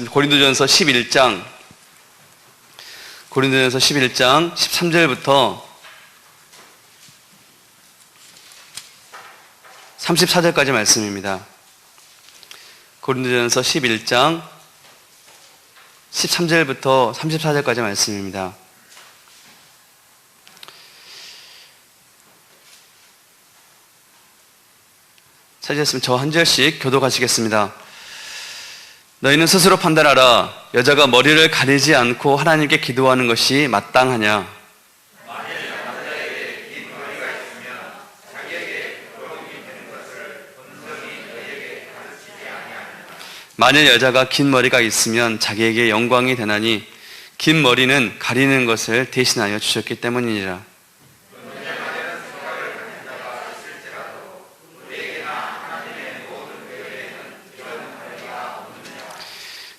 고린도전서 11장 13절부터 34절까지 말씀입니다. 고린도전서 11장 13절부터 34절까지 말씀입니다. 찾으셨으면 저 한 절씩 교독하시겠습니다. 너희는 스스로 판단하라. 여자가 머리를 가리지 않고 하나님께 기도하는 것이 마땅하냐? 만일 여자가 긴 머리가 있으면 자기에게 영광이 되나니 긴 머리는 가리는 것을 대신하여 주셨기 때문이니라.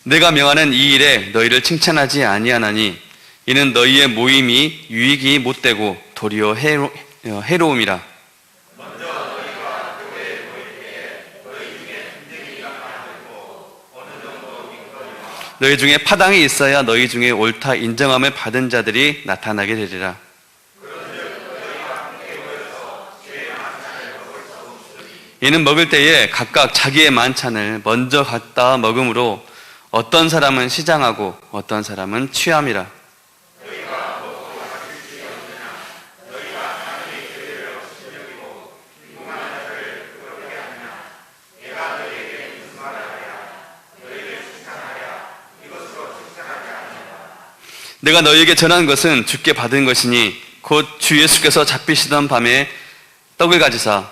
내가 명하는 이 일에 너희를 칭찬하지 아니하나니 이는 너희의 모임이 유익이 못되고 도리어 해로움이라. 너희 중에 파당이 있어야 너희 중에 옳다 인정함을 받은 자들이 나타나게 되리라. 이는 먹을 때에 각각 자기의 만찬을 먼저 갖다 먹음으로 어떤 사람은 시장하고 어떤 사람은 취함이라. 내가 너희에게 전한 것은 주께 받은 것이니 곧 주 예수께서 잡히시던 밤에 떡을 가지사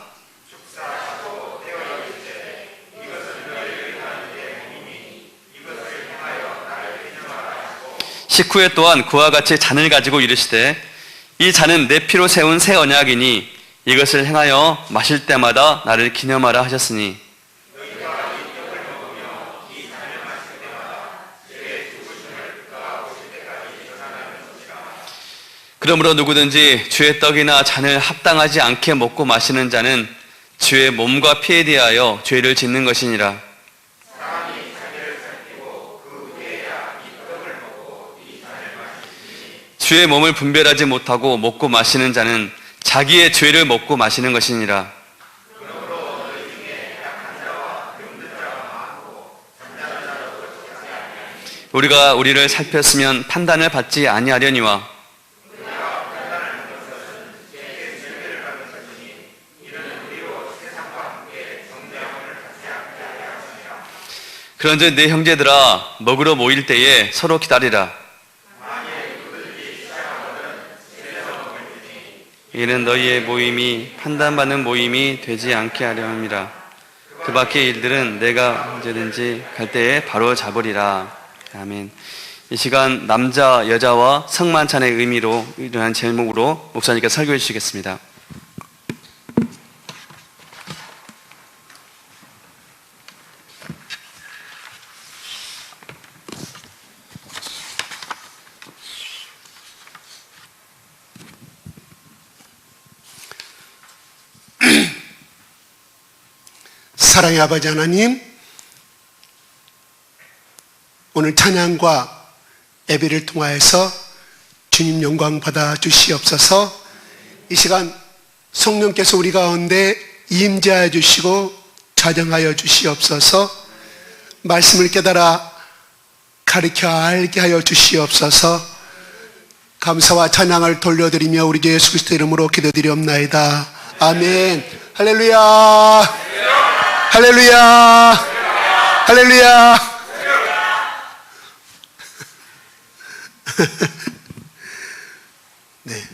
식후에 또한 그와 같이 잔을 가지고 이르시되 이 잔은 내 피로 세운 새 언약이니 이것을 행하여 마실 때마다 나를 기념하라 하셨으니 그러므로 누구든지 주의 떡이나 잔을 합당하지 않게 먹고 마시는 자는 주의 몸과 피에 대하여 죄를 짓는 것이니라. 주의 몸을 분별하지 못하고 먹고 마시는 자는 자기의 죄를 먹고 마시는 것이니라. 우리가 우리를 살폈으면 판단을 받지 아니하려니와 그런즉 내 형제들아 먹으러 모일 때에 서로 기다리라. 이는 너희의 모임이 판단받는 모임이 되지 않게 하려 함이라. 그 밖의 일들은 내가 언제든지 갈 때에 바로 잡으리라. 아멘. 이 시간 남자, 여자와 성만찬의 의미로 이러한 제목으로 목사님께서 설교해 주시겠습니다. 사랑의 아버지 하나님, 오늘 찬양과 예배를 통하여서 주님 영광 받아 주시옵소서. 이 시간 성령께서 우리 가운데 임재하여 주시고 자정하여 주시옵소서. 말씀을 깨달아 가르쳐 알게 하여 주시옵소서. 감사와 찬양을 돌려드리며 우리 주 예수 그리스도 이름으로 기도드리옵나이다. 아멘. 할렐루야. 할렐루야! 할렐루야! 네.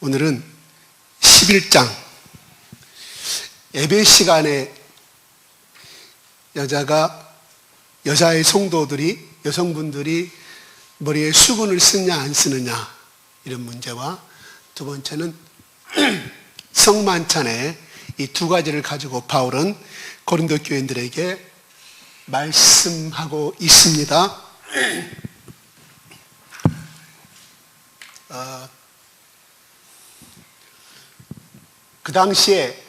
오늘은 11장 예배 시간에 여자의 성도들이, 여성분들이 머리에 수건을 쓰느냐 안 쓰느냐 이런 문제와 두 번째는 성만찬에 이 두 가지를 가지고 바울은 고린도 교인들에게 말씀하고 있습니다. 그 당시에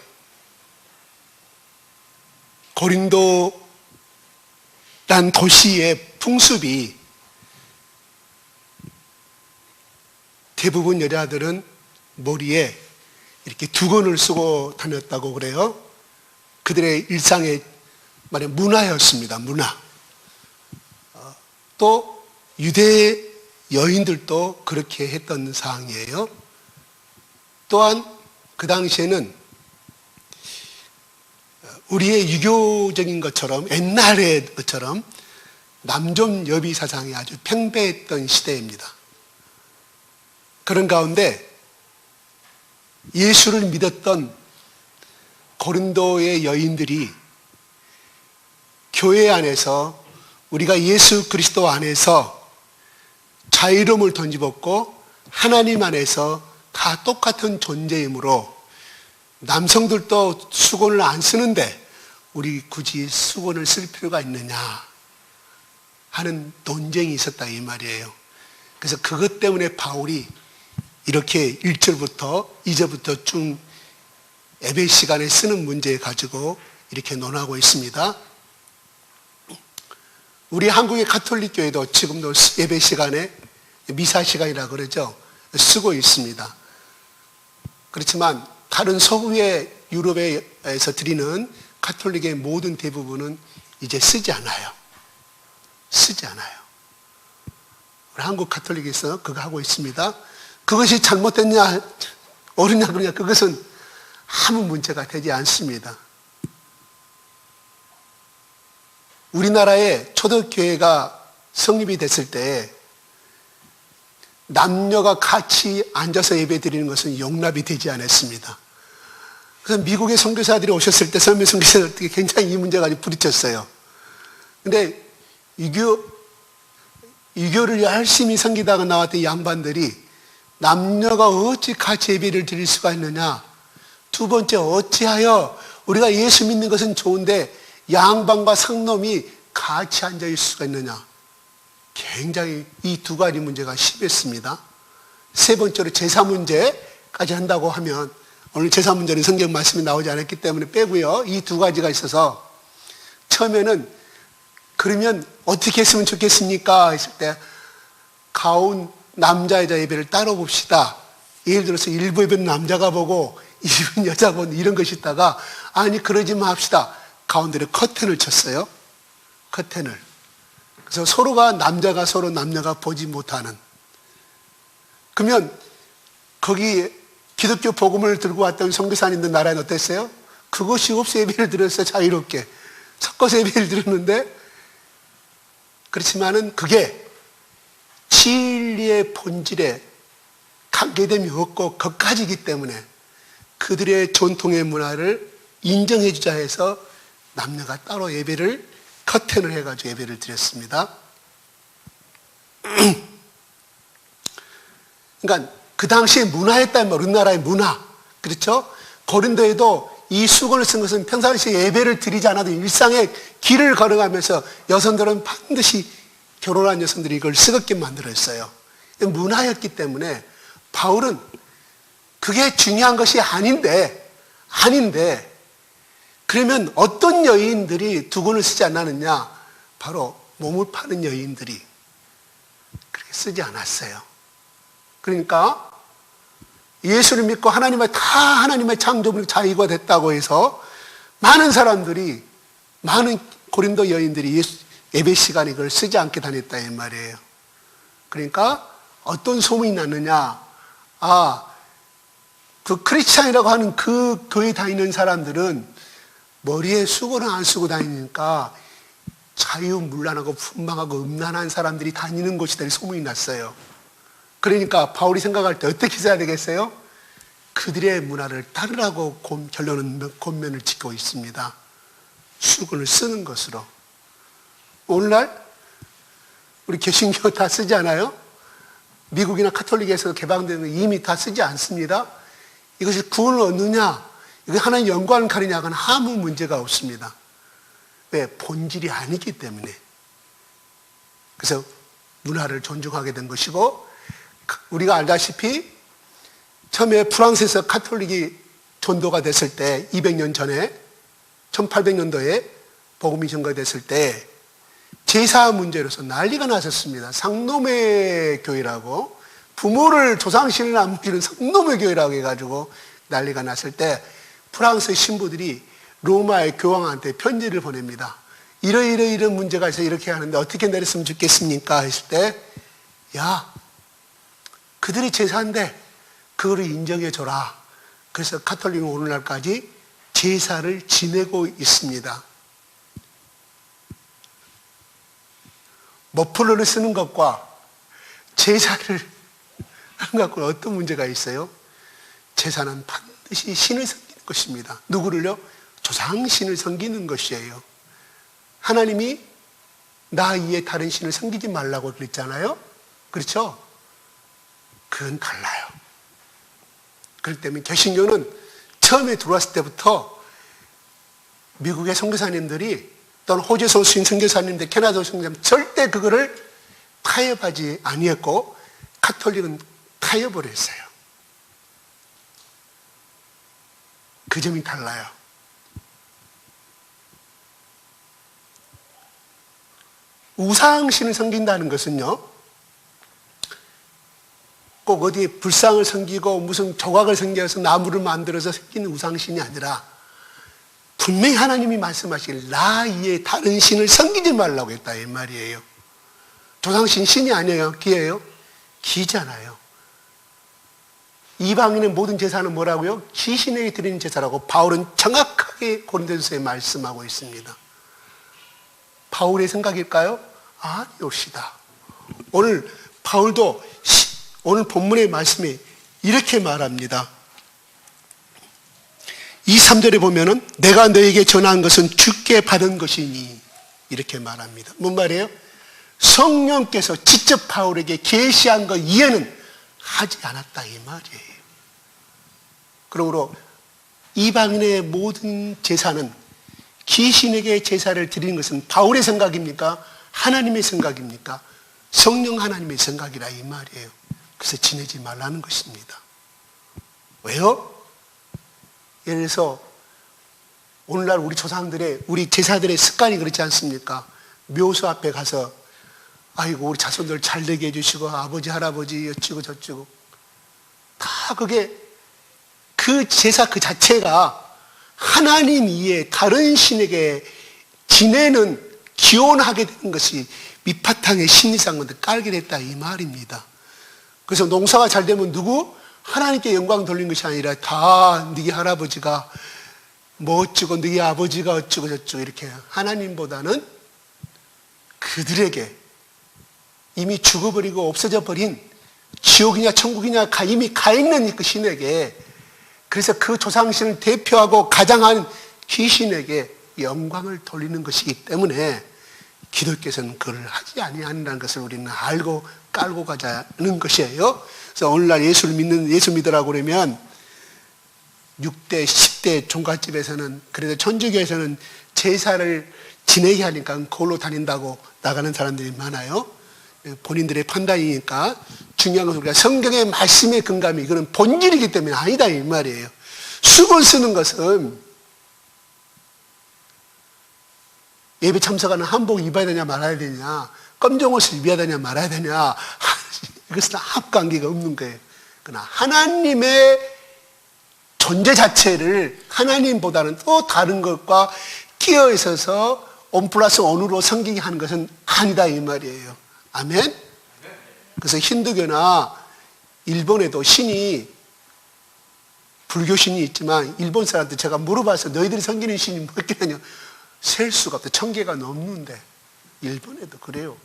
고린도란 도시의 풍습이 대부분 여자들은 머리에 이렇게 두건을 쓰고 다녔다고 그래요. 그들의 일상의 말의 문화였습니다. 문화. 또 유대 여인들도 그렇게 했던 사항이에요. 또한 그 당시에는 우리의 유교적인 것처럼 옛날의 것처럼 남존 여비 사상이 아주 팽배했던 시대입니다. 그런 가운데 예수를 믿었던 고린도의 여인들이 교회 안에서 우리가 예수 그리스도 안에서 자유로움을 던지벗고 하나님 안에서 다 똑같은 존재이므로 남성들도 수건을 안 쓰는데 우리 굳이 수건을 쓸 필요가 있느냐 하는 논쟁이 있었다 이 말이에요. 그래서 그것 때문에 바울이 이렇게 1절부터 2절부터 쭉 예배 시간에 쓰는 문제 가지고 이렇게 논하고 있습니다. 우리 한국의 가톨릭 교회도 지금도 예배 시간에 미사 시간이라 그러죠. 쓰고 있습니다. 그렇지만 다른 서구의 유럽에서 드리는 가톨릭의 모든 대부분은 이제 쓰지 않아요. 쓰지 않아요. 우리 한국 가톨릭에서 그거 하고 있습니다. 그것이 잘못됐냐, 옳으냐, 그러냐, 그것은 아무 문제가 되지 않습니다. 우리나라의 초대교회가 성립이 됐을 때 남녀가 같이 앉아서 예배 드리는 것은 용납이 되지 않았습니다. 그래서 미국의 선교사들이 오셨을 때 선미 선교사들이 굉장히 이 문제가 아주 부딪혔어요. 근데 유교를 열심히 섬기다가 나왔던 양반들이 남녀가 어찌 같이 예배를 드릴 수가 있느냐. 두 번째, 어찌하여 우리가 예수 믿는 것은 좋은데 양반과 상놈이 같이 앉아 있을 수가 있느냐. 굉장히 이 두 가지 문제가 심했습니다. 세 번째로 제사 문제까지 한다고 하면 오늘 제사 문제는 성경 말씀이 나오지 않았기 때문에 빼고요. 이 두 가지가 있어서 처음에는 그러면 어떻게 했으면 좋겠습니까? 했을 때 가운 남자 여자 예배를 따로 봅시다. 예를 들어서 일부 예배는 남자가 보고 일부 여자가 보는 이런 것이 있다가 아니 그러지 맙시다. 가운데를 커튼을 쳤어요. 커튼을. 그래서 서로가 남자가 서로 남녀가 보지 못하는. 그러면 거기 기독교 복음을 들고 왔던 선교사님들 나라는 어땠어요? 그것이 없이 예배를 드렸어요. 자유롭게. 섞어서 예배를 드렸는데 그렇지만은 그게 진리의 본질에 관계됨이 없고 거까지이기 때문에 그들의 전통의 문화를 인정해 주자 해서 남녀가 따로 예배를 커튼을 해가지고 예배를 드렸습니다. 그러니까 그 당시에 문화였다면 우리나라의 문화 그렇죠? 고린도에도 이 수건을 쓴 것은 평상시에 예배를 드리지 않아도 일상의 길을 걸어가면서 여성들은 반드시 결혼한 여성들이 이걸 쓰겁게 만들었어요. 문화였기 때문에 바울은 그게 중요한 것이 아닌데 그러면 어떤 여인들이 두건을 쓰지 않았느냐? 바로 몸을 파는 여인들이 그렇게 쓰지 않았어요. 그러니까 예수를 믿고 하나님의 창조물이 자유가 됐다고 해서 많은 사람들이 많은 고린도 여인들이 예배 시간에 그걸 쓰지 않게 다녔다 이 말이에요. 그러니까 어떤 소문이 났느냐? 그 크리스찬이라고 하는 그 교회 다니는 사람들은 머리에 수건을 안 쓰고 다니니까 자유문란하고 분방하고 음란한 사람들이 다니는 곳이다 소문이 났어요. 그러니까 바울이 생각할 때 어떻게 써야 되겠어요? 그들의 문화를 따르라고 권면을 짓고 있습니다. 수건을 쓰는 것으로. 오늘날 우리 개신교 다 쓰지 않아요? 미국이나 카톨릭에서 개방되는 이미 다 쓰지 않습니다. 이것이 구원을 얻느냐, 이게 하나님 영광을 가리냐는 아무 문제가 없습니다. 왜? 본질이 아니기 때문에. 그래서 문화를 존중하게 된 것이고, 우리가 알다시피 처음에 프랑스에서 카톨릭이 전도가 됐을 때 200년 전에 1800년도에 복음이 전가됐을 때 제사 문제로서 난리가 났었습니다. 상놈의 교회라고, 부모를 조상신을 안 먹이는 상놈의 교회라고 해가지고 난리가 났을 때 프랑스 신부들이 로마의 교황한테 편지를 보냅니다. 이런 문제가 있어서 이렇게 하는데 어떻게 내렸으면 좋겠습니까? 했을 때, 야, 그들이 제사인데 그거를 인정해줘라. 그래서 가톨릭은 오늘날까지 제사를 지내고 있습니다. 머플러를 쓰는 것과 제사를 하는 것과 어떤 문제가 있어요? 제사는 반드시 신을 섬기는 것입니다. 누구를요? 조상신을 섬기는 것이에요. 하나님이 나 이에 다른 신을 섬기지 말라고 그랬잖아요. 그렇죠? 그건 달라요. 그렇기 때문에 개신교는 처음에 들어왔을 때부터 미국의 선교사님들이 또는 호주에서 오신 선교사님들, 캐나다 오신 선교사님 절대 그거를 타협하지 아니했고 가톨릭은 타협을 했어요. 그 점이 달라요. 우상신을 섬긴다는 것은요, 꼭 어디 불상을 섬기고 무슨 조각을 섬겨서 나무를 만들어서 섬기는 우상신이 아니라 분명히 하나님이 말씀하시길 나 이에 다른 신을 섬기지 말라고 했다 이 말이에요. 조상신 신이 아니에요? 기예요? 기잖아요. 이방인의 모든 제사는 뭐라고요? 귀신에게 드리는 제사라고 바울은 정확하게 고린도전서에 말씀하고 있습니다. 바울의 생각일까요? 아니옵시다. 오늘 바울도 오늘 본문의 말씀에 이렇게 말합니다. 2, 3절에 보면은 내가 너에게 전한 것은 주께 받은 것이니 이렇게 말합니다. 뭔 말이에요? 성령께서 직접 바울에게 계시한 것 이해는 하지 않았다 이 말이에요. 그러므로 이방인의 모든 제사는 귀신에게 제사를 드리는 것은 바울의 생각입니까? 하나님의 생각입니까? 성령 하나님의 생각이라 이 말이에요. 그래서 지내지 말라는 것입니다. 왜요? 예를 들어서 오늘날 우리 조상들의 우리 제사들의 습관이 그렇지 않습니까? 묘소 앞에 가서 아이고 우리 자손들 잘 되게 해주시고 아버지 할아버지 어찌고 저찌고 다 그게 그 제사 그 자체가 하나님 이에 다른 신에게 지내는 기원하게 되는 것이 밑바탕에 신리상관들 깔게 됐다 이 말입니다. 그래서 농사가 잘 되면 누구? 하나님께 영광 돌린 것이 아니라 다 너희 할아버지가 뭐 어쩌고 너희 아버지가 어쩌고 저쩌고 이렇게 하나님보다는 그들에게 이미 죽어버리고 없어져 버린 지옥이냐 천국이냐 이미 가 있는 그 신에게, 그래서 그 조상신을 대표하고 가장한 귀신에게 영광을 돌리는 것이기 때문에 기독교에서는 그걸 하지 아니한다는 것을 우리는 알고 깔고 가자는 것이에요. 그래서 오늘날 예수 믿으라고 그러면 6대, 10대 종갓집에서는 그래도 천주교에서는 제사를 지내게 하니까 그걸로 다닌다고 나가는 사람들이 많아요. 본인들의 판단이니까 중요한 것은 우리가 성경의 말씀에 근감이 이거는 본질이기 때문에 아니다 이 말이에요. 수건 쓰는 것은 예배 참석하는 한복 입어야 되냐 말아야 되냐, 검정 옷을 입어야 되냐 말아야 되냐, 이것은 아무 관계가 없는 거예요. 그러나 하나님의 존재 자체를 하나님보다는 또 다른 것과 끼어 있어서 온 플러스 온으로 섬기게 하는 것은 아니다 이 말이에요. 아멘? 그래서 힌두교나 일본에도 신이 불교 신이 있지만 일본 사람한테 제가 물어봐서 너희들이 섬기는 신이 뭐겠느냐, 셀 수가 없다. 1000개가 넘는데 일본에도 그래요.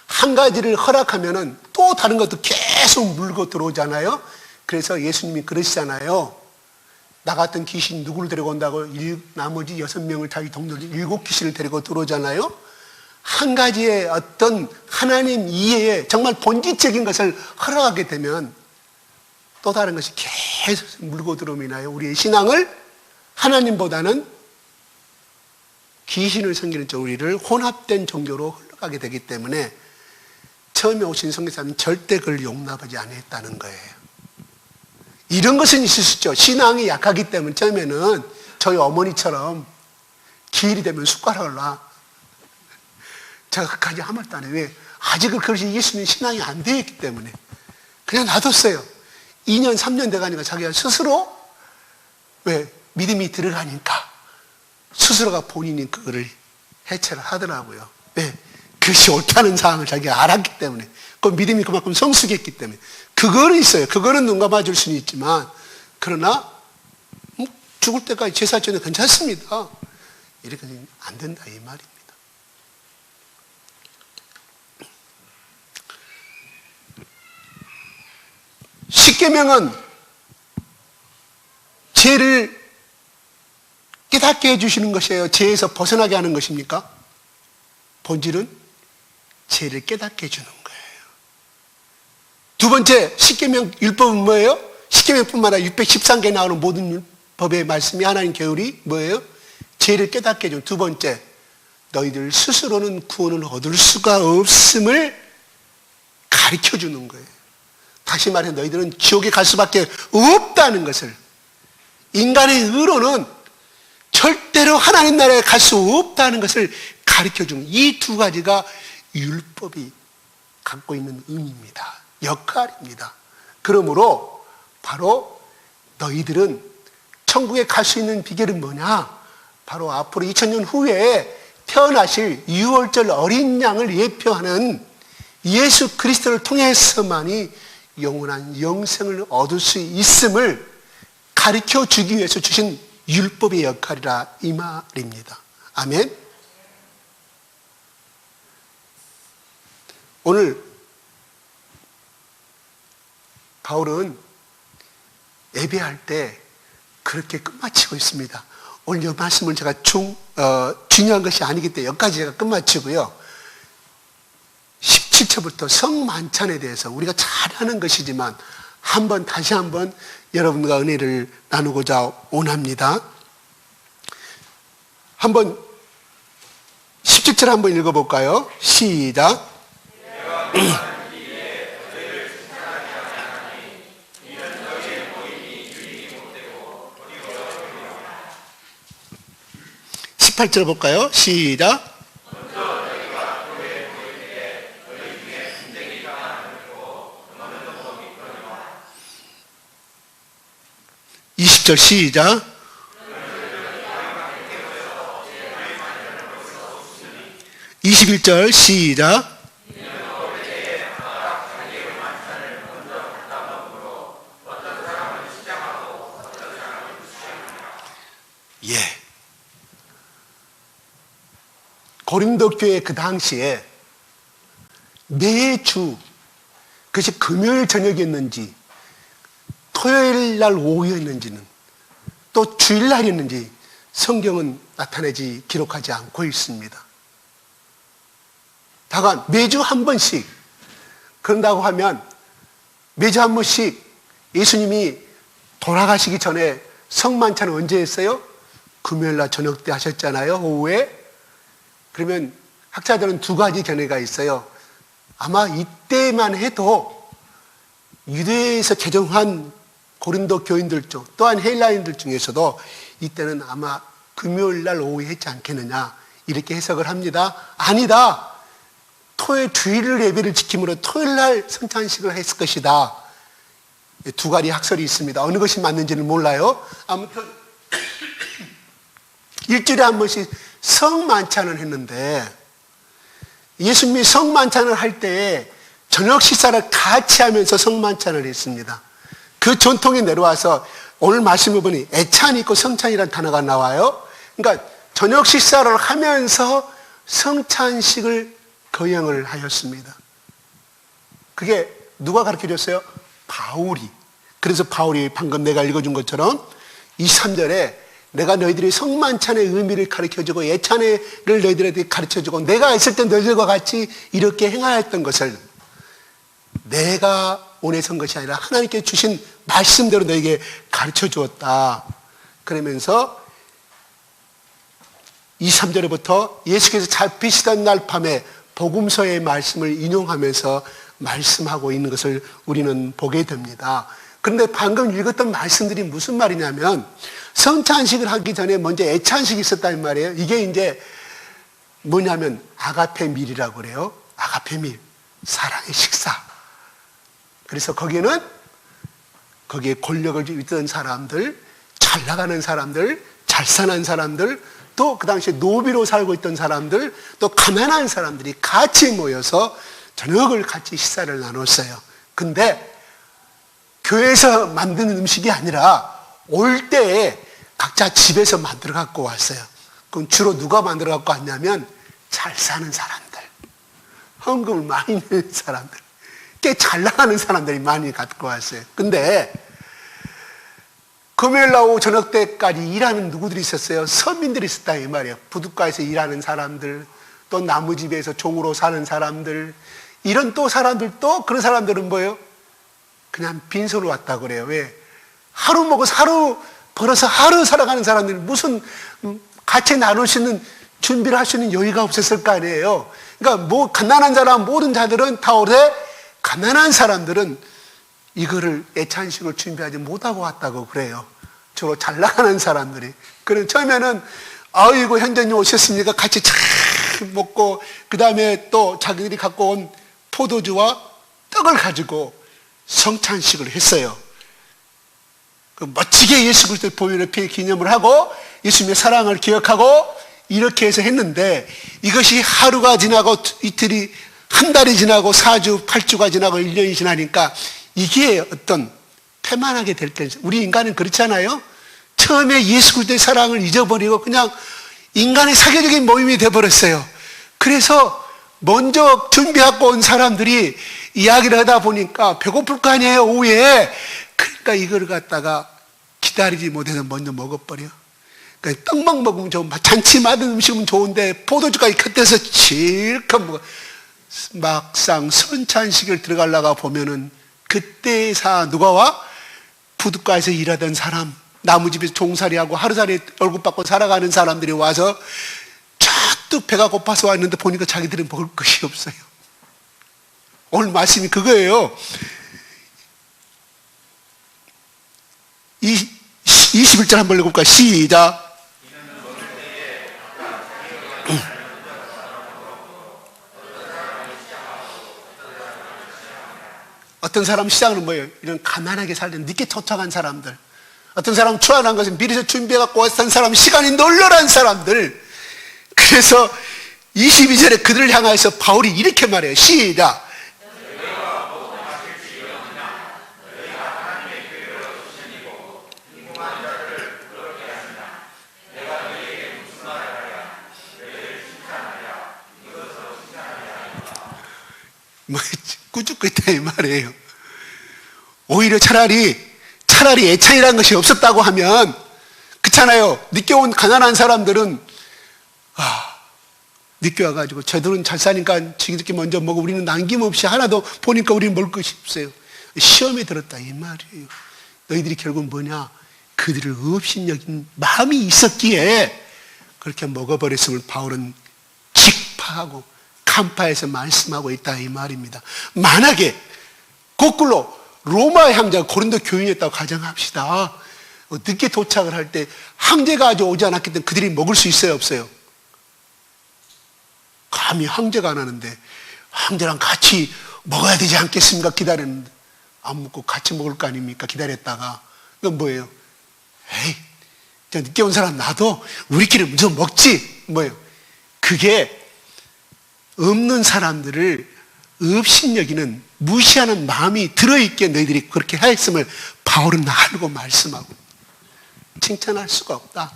한 가지를 허락하면은 또 다른 것도 계속 물고 들어오잖아요. 그래서 예수님이 그러시잖아요. 나 같은 귀신 누구를 데리고 온다고 나머지 6명을 자기 동료들 7귀신을 데리고 들어오잖아요. 한 가지의 어떤 하나님 이해에 정말 본질적인 것을 허락하게 되면 또 다른 것이 계속 물고 들어오나요. 우리의 신앙을 하나님보다는 귀신을 섬기는 쪽 우리를 혼합된 종교로 흘러가게 되기 때문에 처음에 오신 선교사님은 절대 그걸 용납하지 않았다는 거예요. 이런 것은 있을 수 있죠. 신앙이 약하기 때문에 처음에는 저희 어머니처럼 기일이 되면 숟가락을 놔. 제가 그까지 아무 말도 안 해요. 왜? 아직은 그것이 예수님 신앙이 안 되어 있기 때문에. 그냥 놔뒀어요. 2년, 3년 돼가니까 자기가 스스로, 왜? 믿음이 들어가니까 스스로가 본인이 그거를 해체를 하더라고요. 왜? 그것이 옳다는 사항을 자기가 알았기 때문에. 그 믿음이 그만큼 성숙했기 때문에. 그거는 있어요. 그거는 눈 감아줄 수는 있지만, 그러나, 죽을 때까지 제사 전에 괜찮습니다. 이렇게 안 된다, 이 말입니다. 십계명은 죄를 깨닫게 해주시는 것이에요? 죄에서 벗어나게 하는 것입니까? 본질은 죄를 깨닫게 해주는 거예요. 두 번째, 십계명 율법은 뭐예요? 십계명뿐만 아니라 613개 나오는 모든 법의 말씀이 하나님 계율이 뭐예요? 죄를 깨닫게 해주는 두 번째, 너희들 스스로는 구원을 얻을 수가 없음을 가르쳐주는 거예요. 다시 말해 너희들은 지옥에 갈 수밖에 없다는 것을, 인간의 의로는 절대로 하나님 나라에 갈 수 없다는 것을 가르쳐주는 이 두 가지가 율법이 갖고 있는 의미입니다. 역할입니다. 그러므로 바로 너희들은 천국에 갈 수 있는 비결은 뭐냐? 바로 앞으로 2000년 후에 태어나실 유월절 어린 양을 예표하는 예수 그리스도를 통해서만이 영원한 영생을 얻을 수 있음을 가르쳐 주기 위해서 주신 율법의 역할이라 이 말입니다. 아멘. 오늘 바울은 예배할 때 그렇게 끝마치고 있습니다. 오늘 이 말씀을 제가 중요한 것이 아니기 때문에 여기까지 제가 끝마치고요. 17절부터 성만찬에 대해서 우리가 잘 아는 것이지만 다시 한번 여러분과 은혜를 나누고자 원합니다. 한번 17절 한번 읽어볼까요? 시작. (18절) 볼까요? 시작. 20절 시작. (21절) 시작. 예. 고린도 교회 그 당시에 매주, 그것이 금요일 저녁이었는지 토요일 날 오후였는지는 또 주일날이었는지 성경은 나타내지 기록하지 않고 있습니다. 다만 매주 한 번씩, 그런다고 하면 매주 한 번씩 예수님이 돌아가시기 전에 성만찬을 언제 했어요? 금요일날 저녁 때 하셨잖아요, 오후에. 그러면 학자들은 두 가지 견해가 있어요. 아마 이때만 해도 유대에서 개종한 고린도 교인들 중, 또한 헬라인들 중에서도 이때는 아마 금요일날 오후에 했지 않겠느냐, 이렇게 해석을 합니다. 아니다. 주일을 예배를 지킴으로 토요일날 성찬식을 했을 것이다. 두 가지 학설이 있습니다. 어느 것이 맞는지는 몰라요. 아무튼 일주일에 한 번씩 성만찬을 했는데, 예수님이 성만찬을 할 때 저녁 식사를 같이 하면서 성만찬을 했습니다. 그 전통이 내려와서 오늘 말씀을 보니 애찬이 있고 성찬이라는 단어가 나와요. 그러니까 저녁 식사를 하면서 성찬식을 거행을 하였습니다. 그게 누가 가르쳐줬어요? 바울이. 그래서 바울이 방금 내가 읽어준 것처럼 23절에 내가 너희들이 성만찬의 의미를 가르쳐주고 예찬을 너희들에게 가르쳐주고 내가 있을 때 너희들과 같이 이렇게 행하였던 것을 내가 원해서 한 것이 아니라 하나님께 주신 말씀대로 너에게 가르쳐주었다. 그러면서 23절부터 예수께서 잡히시던 날 밤에 복음서의 말씀을 인용하면서 말씀하고 있는 것을 우리는 보게 됩니다. 그런데 방금 읽었던 말씀들이 무슨 말이냐면 성찬식을 하기 전에 먼저 애찬식이 있었단 말이에요. 이게 이제 뭐냐면 아가페 밀이라고 그래요. 아가페 밀, 사랑의 식사. 그래서 거기에 권력을 있던 사람들, 잘 나가는 사람들, 잘 사는 사람들, 또 그 당시에 노비로 살고 있던 사람들, 또 가난한 사람들이 같이 모여서 저녁을 같이 식사를 나눴어요. 근데 교회에서 만드는 음식이 아니라 올 때에 각자 집에서 만들어 갖고 왔어요. 그럼 주로 누가 만들어 갖고 왔냐면 잘 사는 사람들, 헌금을 많이 내는 사람들, 꽤 잘 나가는 사람들이 많이 갖고 왔어요. 근데 금요일 날 오후 저녁 때까지 일하는 누구들이 있었어요? 서민들이 있었다 이 말이에요. 부둣가에서 일하는 사람들, 또 나무집에서 종으로 사는 사람들, 이런 또 사람들, 또 그런 사람들은 뭐예요? 그냥 빈손으로 왔다고 그래요. 왜? 하루 먹어서 하루 벌어서 하루 살아가는 사람들, 무슨 같이 나눌 수 있는 준비를 할 수 있는 여유가 없었을 거 아니에요. 그러니까 뭐 가난한 사람, 모든 자들은 다 오래, 가난한 사람들은 이거를 애찬식을 준비하지 못하고 왔다고 그래요. 주로 잘 나가는 사람들이. 그럼 처음에는 아이고 현장님 오셨으니까 같이 잘 먹고, 그 다음에 또 자기들이 갖고 온 포도주와 떡을 가지고 성찬식을 했어요. 그 멋지게 예수 그리스도의 보혈의 피의 기념을 하고 예수님의 사랑을 기억하고 이렇게 해서 했는데, 이것이 하루가 지나고 이틀이, 한 달이 지나고 4주, 8주가 지나고 1년이 지나니까 이게 어떤 패만하게 될 때, 우리 인간은 그렇잖아요. 처음에 예수 그리스도의 사랑을 잊어버리고 그냥 인간의 사교적인 모임이 되어버렸어요. 그래서 먼저 준비하고 온 사람들이 이야기를 하다 보니까 배고플 거 아니에요, 오후에. 그러니까 이걸 갖다가 기다리지 못해서 먼저 먹어버려. 그러니까 떡만 먹으면 좋은, 잔치 맞은 음식은 좋은데 포도주까지 곁에서 실컷 먹어. 막상 선찬식을 들어가려고 보면은 그때 누가 와? 부둣가에서 일하던 사람, 나무집에서 종살이하고 하루살이 월급 받고 살아가는 사람들이 와서 잔뜩 배가 고파서 왔는데 보니까 자기들은 먹을 것이 없어요. 오늘 말씀이 그거예요. 21절 한번 읽어볼까요? 시작. 어떤 사람은 시장은 뭐예요? 이런 가난하게 살던 늦게 도착한 사람들. 어떤 사람은 초안한 것은 미리서 준비해갖고 왔던 사람, 시간이 널널한 사람들. 그래서 22절에 그들을 향해서 바울이 이렇게 말해요. 시작. 뭐 꾸짖고 있다 이 말이에요. 오히려 차라리 애찬이라는 것이 없었다고 하면, 그렇잖아요. 늦게 온 가난한 사람들은 늦게 와가지고 저들은 잘 사니까 지들끼리 먼저 먹고 우리는 남김없이 하나도 보니까 우리는 먹을 것이 없어요. 시험에 들었다 이 말이에요. 너희들이 결국 뭐냐? 그들을 업신여긴 마음이 있었기에 그렇게 먹어버렸음을 바울은 직파하고 간파해서 말씀하고 있다 이 말입니다. 만약에 거꾸로 로마의 황제가 고린도 교인이었다고 가정합시다. 늦게 도착을 할 때 황제가 아직 오지 않았기 때문에 그들이 먹을 수 있어요, 없어요? 감히 황제가 안 하는데 황제랑 같이 먹어야 되지 않겠습니까? 기다렸는데 안 먹고 같이 먹을 거 아닙니까? 기다렸다가. 그건 뭐예요? 에이, 늦게 온 사람 놔둬. 우리끼리 먼저 먹지. 뭐예요? 그게 없는 사람들을 업신여기는 무시하는 마음이 들어있기에 너희들이 그렇게 하였음을 바울은 알고 말씀하고, 칭찬할 수가 없다.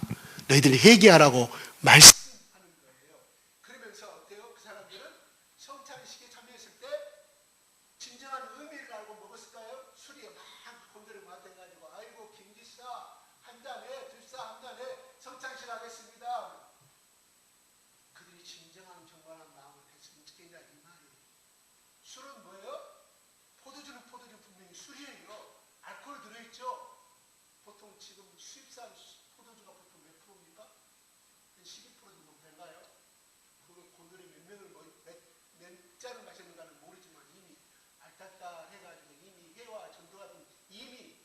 너희들이 회개하라고 말씀하는 거예요. 그러면서 어때요? 그 사람들은 성찬식에 참여했을 때 진정한 의미를 알고 먹었을까요? 술이 막 곤드레 맞아가지고 아이고 김지사 한 잔에 들사 한 잔에 성찬식 하겠습니다. 그들이 진정한 정관한 마음을 했으면 좋겠냐 이 말이에요. 술은 뭐예요? 포도주는 포도주 분명히 술이에요. 알코올 들어있죠. 보통 지금 수입산 포도주가 보통 몇 프로입니까? 한 12% 정도 될까요? 그걸 곤드레 몇 명을 몇 잔을 마셨는가는 모르지만 이미 알탔다 해가지고 이미 회와 전도 같은 이미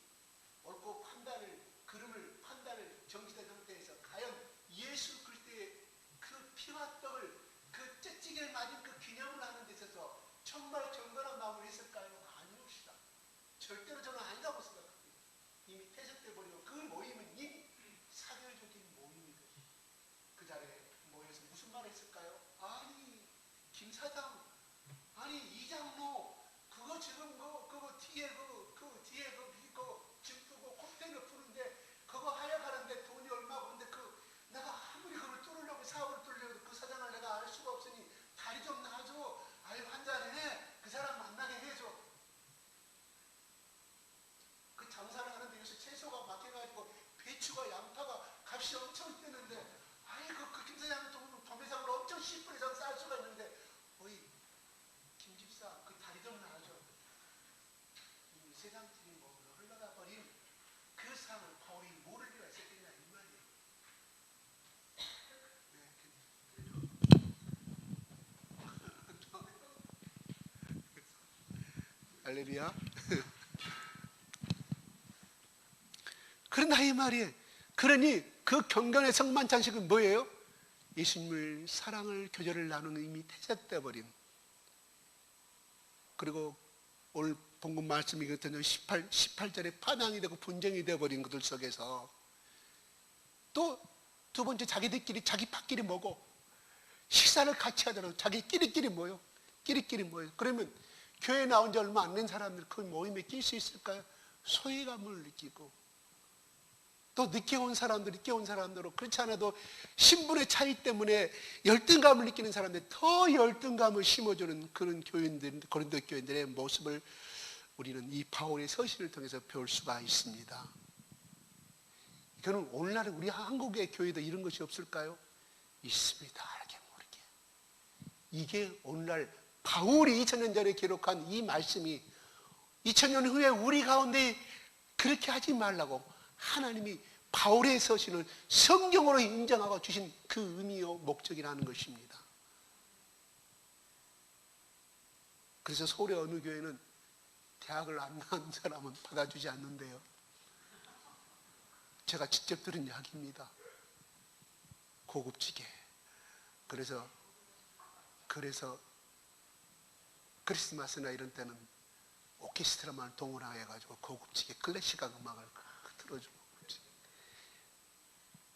김 사장, 아니 이장로 그거 지금 그거 뒤에 그 뒤에 짐 푸고 컨테이너 푸는데 그거 하역하는데 돈이 얼마고 근데 내가 아무리 그걸 뚫으려고 사업을 뚫으려고 그 사장을 내가 알 수가 없으니 다리 좀 놔줘. 아유 한잔해. 그 사람 만나게 해줘. 그 장사를 하는데 요새 채소가 막혀가지고 배추가 양파가 값이 엄청 뛰는데 아이고 그 김사장은 또 도매상으로 엄청 10불 이상 쌀 수가 있는데 어이 김집사 그 다리 좀 놔줘. 이 세상 틀린 몸으로 흘러가 버린 그 상을 바울이 모를 리가 있었겠냐 이 말이에요. 할렐루야. 그런다 이 말이에요. 그러니 그 경건의 성만찬식은 뭐예요? 예수님을 사랑을 교제를 나누는 이미 태zet돼 버린. 그리고 오늘 본문 말씀이거든요. 18절에 파당이 되고 분쟁이 되어버린 것들 속에서 또 두 번째 자기들끼리 자기 밥끼리 먹어 식사를 같이 하더라도 자기끼리끼리 모여 끼리끼리 모여. 그러면 교회 나온 지 얼마 안 된 사람들 그 모임에 낄 수 있을까요? 소외감을 느끼고 또 늦게 온 사람들로 그렇지 않아도 신분의 차이 때문에 열등감을 느끼는 사람들 더 열등감을 심어주는 그런 교인들, 고린도 교인들의 모습을 우리는 이 바울의 서신을 통해서 배울 수가 있습니다. 이거는 오늘날 우리 한국의 교회도 이런 것이 없을까요? 있습니다. 알게 모르게. 이게 오늘날 바울이 2000년 전에 기록한 이 말씀이 2000년 후에 우리 가운데 그렇게 하지 말라고 하나님이 바울의 서신을 성경으로 인정하고 주신 그 의미요 목적이라는 것입니다. 그래서 서울의 어느 교회는 대학을 안 나온 사람은 받아주지 않는데요. 제가 직접 들은 이야기입니다. 고급지게. 그래서 크리스마스나 이런 때는 오케스트라만 동원해가지고 고급지게 클래식한 음악을 틀어주고.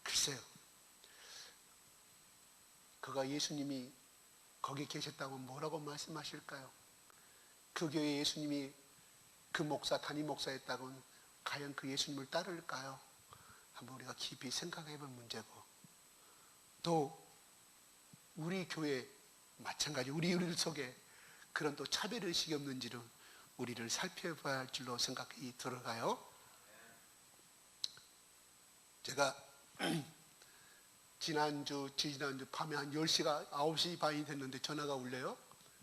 글쎄요. 그가 예수님이 거기 계셨다면 뭐라고 말씀하실까요? 그 교회 예수님이 그 목사, 담임 목사였다고는 과연 그 예수님을 따를까요? 한번 우리가 깊이 생각해 볼 문제고, 또 우리 교회 마찬가지 우리 속에 그런 또 차별의식이 없는지를 우리를 살펴봐야 할 줄로 생각이 들어가요. 제가 지난주 밤에 한 10시가 9시 반이 됐는데 전화가 울려요.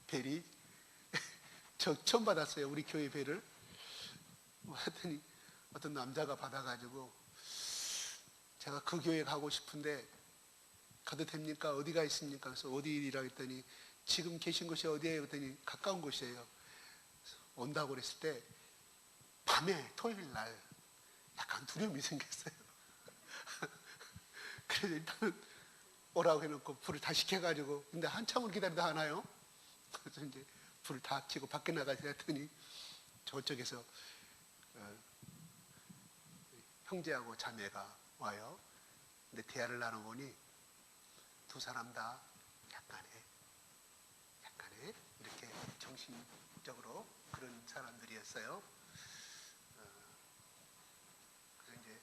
벨이. 저 처음 받았어요. 우리 교회 벨을. 하더니 어떤 남자가 받아가지고 제가 그 교회 가고 싶은데 가도 됩니까? 어디가 있습니까? 그래서 어디라 했더니 지금 계신 곳이 어디예요? 그랬더니 가까운 곳이에요. 온다고 그랬을 때 밤에 토요일 날 약간 두려움이 생겼어요. 그래서 일단은 오라고 해놓고 불을 다시 켜가지고 근데 한참을 기다리다 하나요? 그래서 이제 불을 다 켜고 밖에 나가서 했더니 저쪽에서 형제하고 자매가 와요. 근데 대화를 나눠보니 두 사람 다 약간의 이렇게 정신적으로 그런 사람들이었어요. 그래서 이제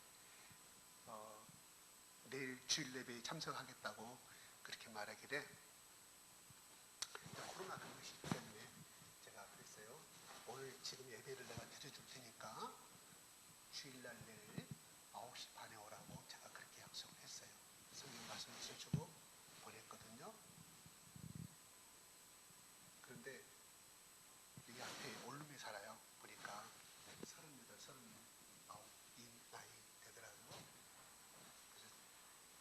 내일 주일 예배에 참석하겠다고 그렇게 말하길래 코로나 그것이 때문에 제가 그랬어요. 오늘 지금 예배를 내가 드려줄 테니까 주일날 내일 9시 반에 오라고 제가 그렇게 약속을 했어요. 성경 말씀을 써주고 보냈거든요. 그런데 여기 앞에 원룸에 살아요. 보니까 38, 39 이 나이 되더라고요. 그래서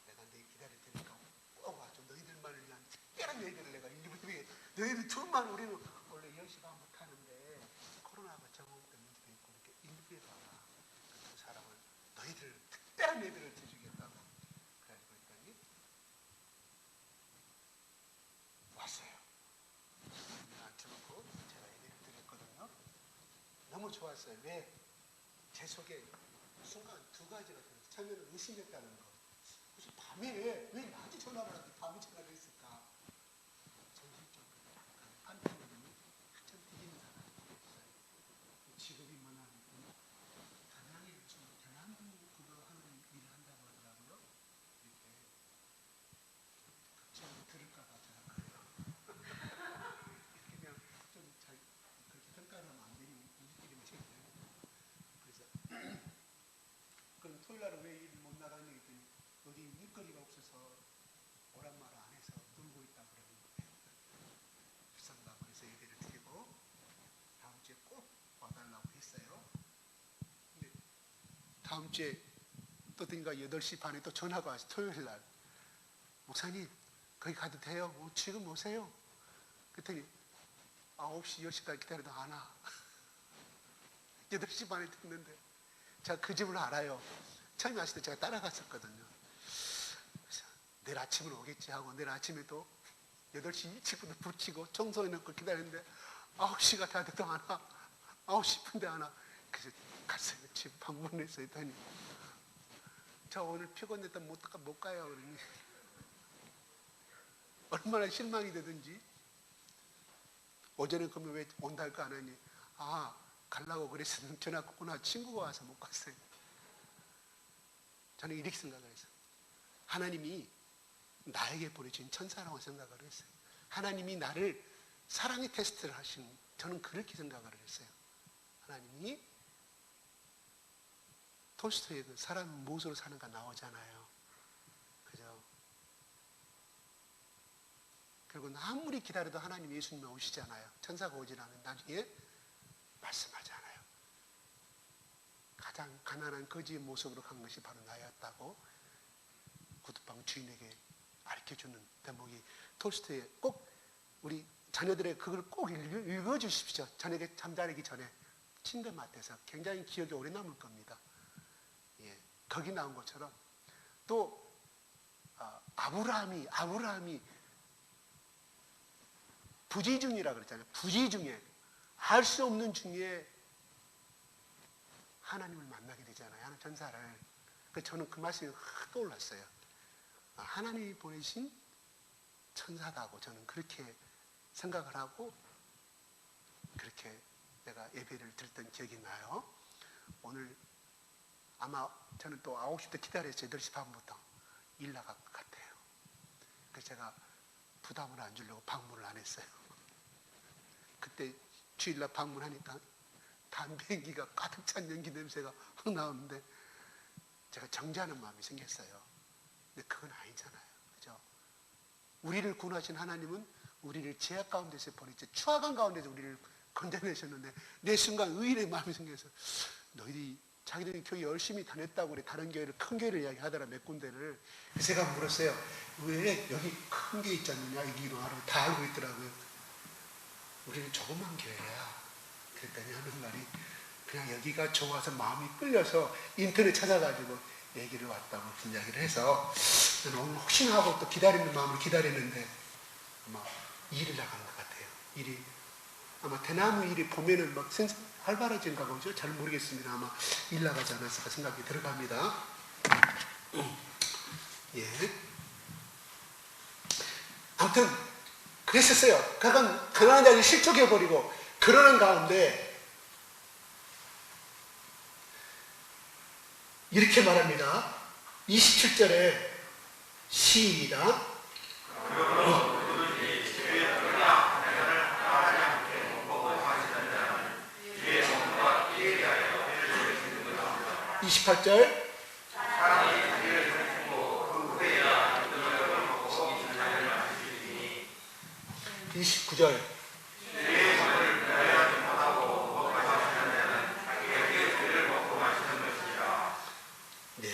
내가 내일 기다릴 테니까 꼭 와줘. 너희들만을 위한 특별한 예배를 내가 일부에 너희들 둘만 우리는 원래 10시 반부터 하는데 코로나가 정오부터 문제도 있고 이렇게 일부에 와라. 그 사람을 너희들 특별한 예배를 드리겠다고 그래가지고 했더니 왔어요. 앉혀놓고 제가 예배를 드렸거든요. 너무 좋았어요. 왜? 제 속에 순간 두 가지가 들었어요. 처음에는 의심했다는 거. 무슨 밤에 왜 낮에 전화를 하는데 밤에 전화를 했을까? 정신적으로 토요일 날은 왜 일 못 나가니 했더니 어디 일거리가 없어서 오란 말 안 해서 놀고 있다 그러는 거예요. 불쌍하다 그래서 예배를 드리고 다음 주에 꼭 와달라고 했어요. 근데 다음 주에 또 든가 8시 반에 또 전화가 와서 토요일 날 목사님 거기 가도 돼요? 지금 오세요. 그랬더니 9시 10시까지 기다려도 안 와. 8시 반에 됐는데 제가 그 집을 알아요. 처음에 왔을 때 제가 따라갔었거든요. 그래서 내일 아침으로 오겠지 하고 내일 아침에도 8시 일찍부터 불 켜고 청소해놓고 기다렸는데 9시가 다 돼도 안 와. 9시 분데 안 와. 그래서 갔어요. 집 방문해서 했더니 저 오늘 피곤했다 못 가요. 그러니 얼마나 실망이 되든지 오전에 그러면 왜 온다 할 거 안 하니 가려고 그랬었는데 전화 끊구나. 친구가 와서 못 갔어요. 저는 이렇게 생각을 했어요. 하나님이 나에게 보내준 천사라고 생각을 했어요. 하나님이 나를 사랑의 테스트를 하신, 저는 그렇게 생각을 했어요. 하나님이 톨스토이의 그 사람 무엇으로 사는가 나오잖아요. 그죠? 결국은 아무리 기다려도 하나님 예수님이 오시잖아요. 천사가 오질 않은 나중에 말씀하잖아요. 가장 가난한 거지의 모습으로 간 것이 바로 나였다고 구두방 주인에게 가르쳐주는 대목이 톨스토이의 꼭 우리 자녀들의 그걸 꼭 읽어주십시오. 저녁에 잠자기 전에 침대맡에서 굉장히 기억이 오래 남을 겁니다. 예, 거기 나온 것처럼 또 아브라함이 부지 중이라 그랬잖아요. 부지 중에 알 수 없는 중에 하나님을 만나게 되잖아요. 하나님 전사를. 그래서 저는 그 말씀이 확 떠올랐어요. 하나님이 보내신 천사다고 저는 그렇게 생각을 하고 그렇게 내가 예배를 드렸던 기억이 나요. 오늘 아마 저는 또 9시 때 기다렸어요. 8시 반부터 일 나갈 것 같아요. 그래서 제가 부담을 안 주려고 방문을 안 했어요. 그때 주일날 방문하니까 담배 연기가 가득 찬 연기 냄새가 확 나오는데 제가 정죄하는 마음이 생겼어요. 근데 그건 아니잖아요. 그죠? 우리를 구원하신 하나님은 우리를 죄악 가운데서 보냈죠. 추악한 가운데서 우리를 건져내셨는데 내 순간 의인의 마음이 생겨서 너희들이 자기들이 교회 열심히 다녔다고 그래. 다른 교회를 큰 교회를 이야기하더라. 몇 군데를. 그래서 제가 물었어요. 왜 여기 큰 교회 있지 않느냐. 이기로 하라고 다 알고 있더라고요. 우리는 조그만 교회야. 그랬더니 하는 말이 그냥 여기가 좋아서 마음이 끌려서 인터넷 찾아가지고 얘기를 왔다고 이야기를 해서 저는 오늘 혹시나 하고 또 기다리는 마음으로 기다렸는데 아마 일을 나가는 것 같아요. 일이 아마 대나무 일이 보면은 막 활발해진가 보죠. 잘 모르겠습니다. 아마 일 나가지 않았을까 생각이 들어갑니다. 예. 아무튼 그랬었어요. 가끔 가난한 자를 실족해버리고 그러는 가운데 이렇게 말합니다. 27절에 시작. 28절 29절 네.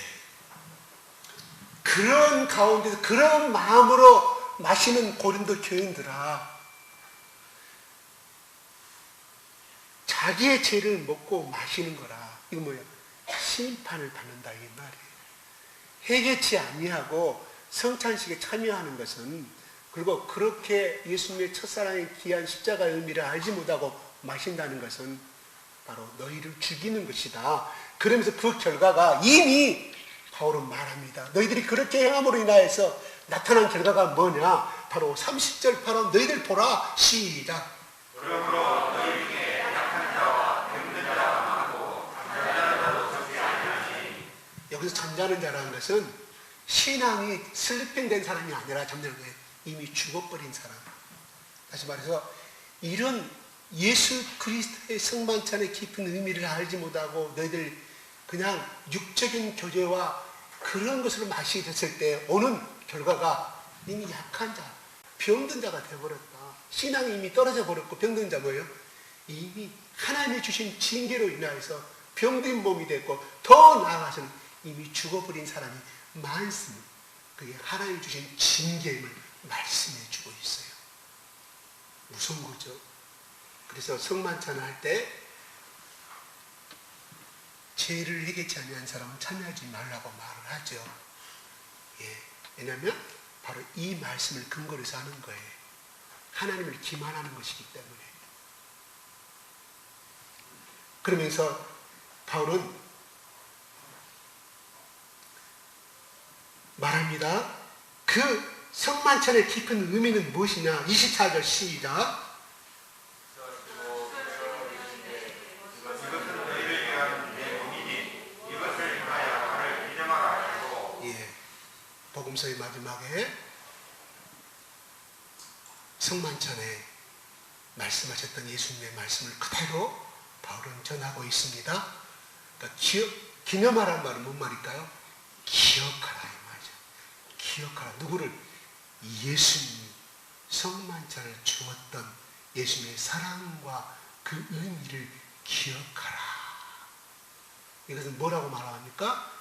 그런 가운데서 그런 마음으로 마시는 고린도 교인들아 자기의 죄를 먹고 마시는 거라. 이거 뭐야? 심판을 받는다 이 말이에요. 회개치 아니하고 성찬식에 참여하는 것은 그리고 그렇게 예수님의 첫사랑의 귀한 십자가의 의미를 알지 못하고 마신다는 것은 바로 너희를 죽이는 것이다. 그러면서 그 결과가 이미 바울은 말합니다. 너희들이 그렇게 행함으로 인하여서 나타난 결과가 뭐냐? 바로 30절 바로 너희들 보라. 시작. 그러므로 너희 중에 약한 자와 병든 자가 많고 잠자는 자도 적지 아니하니. 여기서 잠자는 자라는 것은 신앙이 슬리핑된 사람이 아니라 잠자는 거예요. 이미 죽어버린 사람. 다시 말해서 이런 예수 그리스도의 성만찬의 깊은 의미를 알지 못하고 너희들 그냥 육적인 교제와 그런 것으로 마시게 됐을 때 오는 결과가 이미 약한 자, 병든 자가 되어버렸다. 신앙이 이미 떨어져 버렸고 병든 자 뭐예요? 이미 하나님이 주신 징계로 인하여서 병든 몸이 됐고 더 나아가서는 이미 죽어버린 사람이 많습니다. 그게 하나님이 주신 징계임을 말씀해 주고 있어요. 무서운 거죠. 그래서 성만찬을 할 때 죄를 해결치 아니한 사람은 참여하지 말라고 말을 하죠. 예. 왜냐하면 바로 이 말씀을 근거로 해서 하는 거예요. 하나님을 기만하는 것이기 때문에. 그러면서 바울은 말합니다. 그 성만찬의 깊은 의미는 무엇이냐? 24절 시작. 복음서의 마지막에 성만찬에 말씀하셨던 예수님의 말씀을 그대로 바울은 전하고 있습니다. 그러니까 기념하라는 말은 뭔 말일까요? 기억하라 이 말이죠. 기억하라. 누구를? 예수님이 성만찬을 주었던 예수님의 사랑과 그 의미를 기억하라. 이것은 뭐라고 말합니까?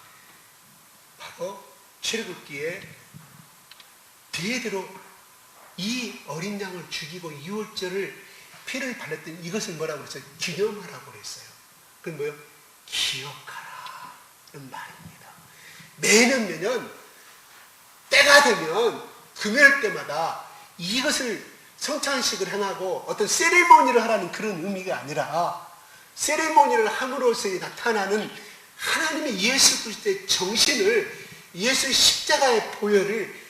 바로 출애굽기에 대대로 이 어린 양을 죽이고 유월절을 피를 발랐던 이것을 뭐라고 그랬어요? 기념하라고 그랬어요. 그건 뭐예요? 기억하라 는 말입니다. 매년 때가 되면 금요일 때마다 이것을 성찬식을 행하고 어떤 세리머니를 하라는 그런 의미가 아니라 세리머니를 함으로써 나타나는 하나님의 예수 그리스도의 정신을, 예수의 십자가의 보혈을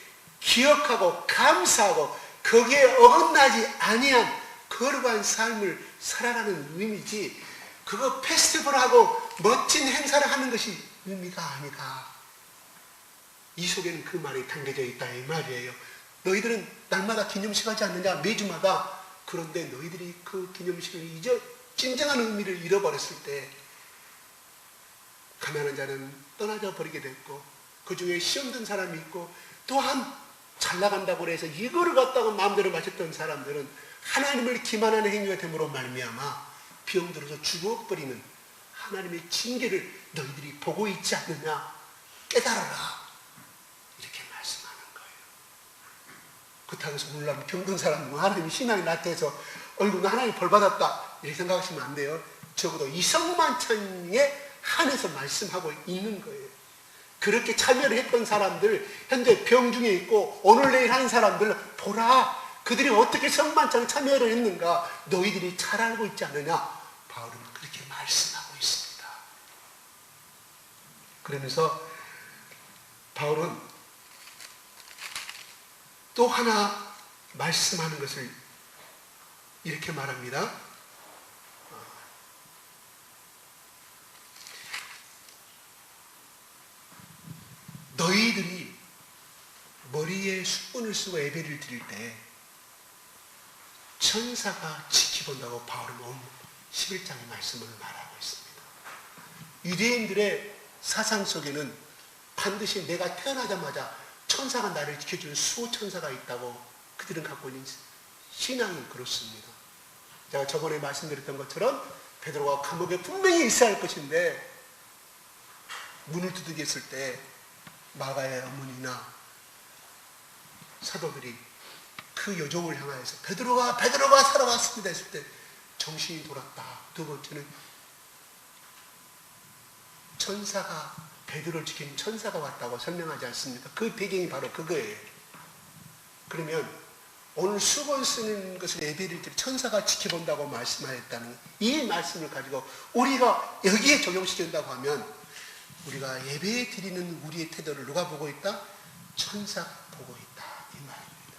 기억하고 감사하고 거기에 어긋나지 아니한 거룩한 삶을 살아가는 의미지, 그거 페스티벌하고 멋진 행사를 하는 것이 의미가 아니다. 이 속에는 그 말이 담겨져 있다 이 말이에요. 너희들은 날마다 기념식 하지 않느냐? 매주마다. 그런데 너희들이 그 기념식을 잊어 진정한 의미를 잃어버렸을 때 가난한 자는 떠나져 버리게 됐고, 그 중에 시험 든 사람이 있고, 또한 잘 나간다고 해서 이거를 갖다가 마음대로 마셨던 사람들은 하나님을 기만하는 행위가 됨으로 말미암아 병들어서 죽어버리는 하나님의 징계를 너희들이 보고 있지 않느냐? 깨달아라. 이렇게 말씀하는 거예요. 그렇다고 해서 물론 병든 사람은 하나님이 신앙이 나태해서 얼굴 하나님이 벌받았다 이렇게 생각하시면 안 돼요. 적어도 이 성만찬에 한해서 말씀하고 있는 거예요. 그렇게 참여를 했던 사람들, 현재 병중에 있고 오늘 내일 하는 사람들 보라. 그들이 어떻게 성만찬에 참여를 했는가 너희들이 잘 알고 있지 않느냐. 바울은 그렇게 말씀하고 있습니다. 그러면서 바울은 또 하나 말씀하는 것을 이렇게 말합니다. 너희들이 머리에 숯불을 쓰고 예배를 드릴 때 천사가 지켜본다고 바울은 오늘 11장의 말씀을 말하고 있습니다. 유대인들의 사상 속에는 반드시 내가 태어나자마자 천사가 나를 지켜주는 수호천사가 있다고 그들은 갖고 있는 신앙이 그렇습니다. 제가 저번에 말씀드렸던 것처럼 베드로가 감옥에 분명히 있어야 할 것인데 문을 두드렸을 때 마가의 어머니나 사도들이 그 여종을 향하여서 베드로가 살아왔습니다 했을 때 정신이 돌았다. 두 번째는 천사가 베드로를 지키는 천사가 왔다고 설명하지 않습니까? 그 배경이 바로 그거예요. 그러면 오늘 수건 쓰는 것을 예배를 드릴 천사가 지켜본다고 말씀하였다는 이 말씀을 가지고 우리가 여기에 적용시킨다고 하면 우리가 예배 드리는 우리의 태도를 누가 보고 있다? 천사가 보고 있다 이 말입니다.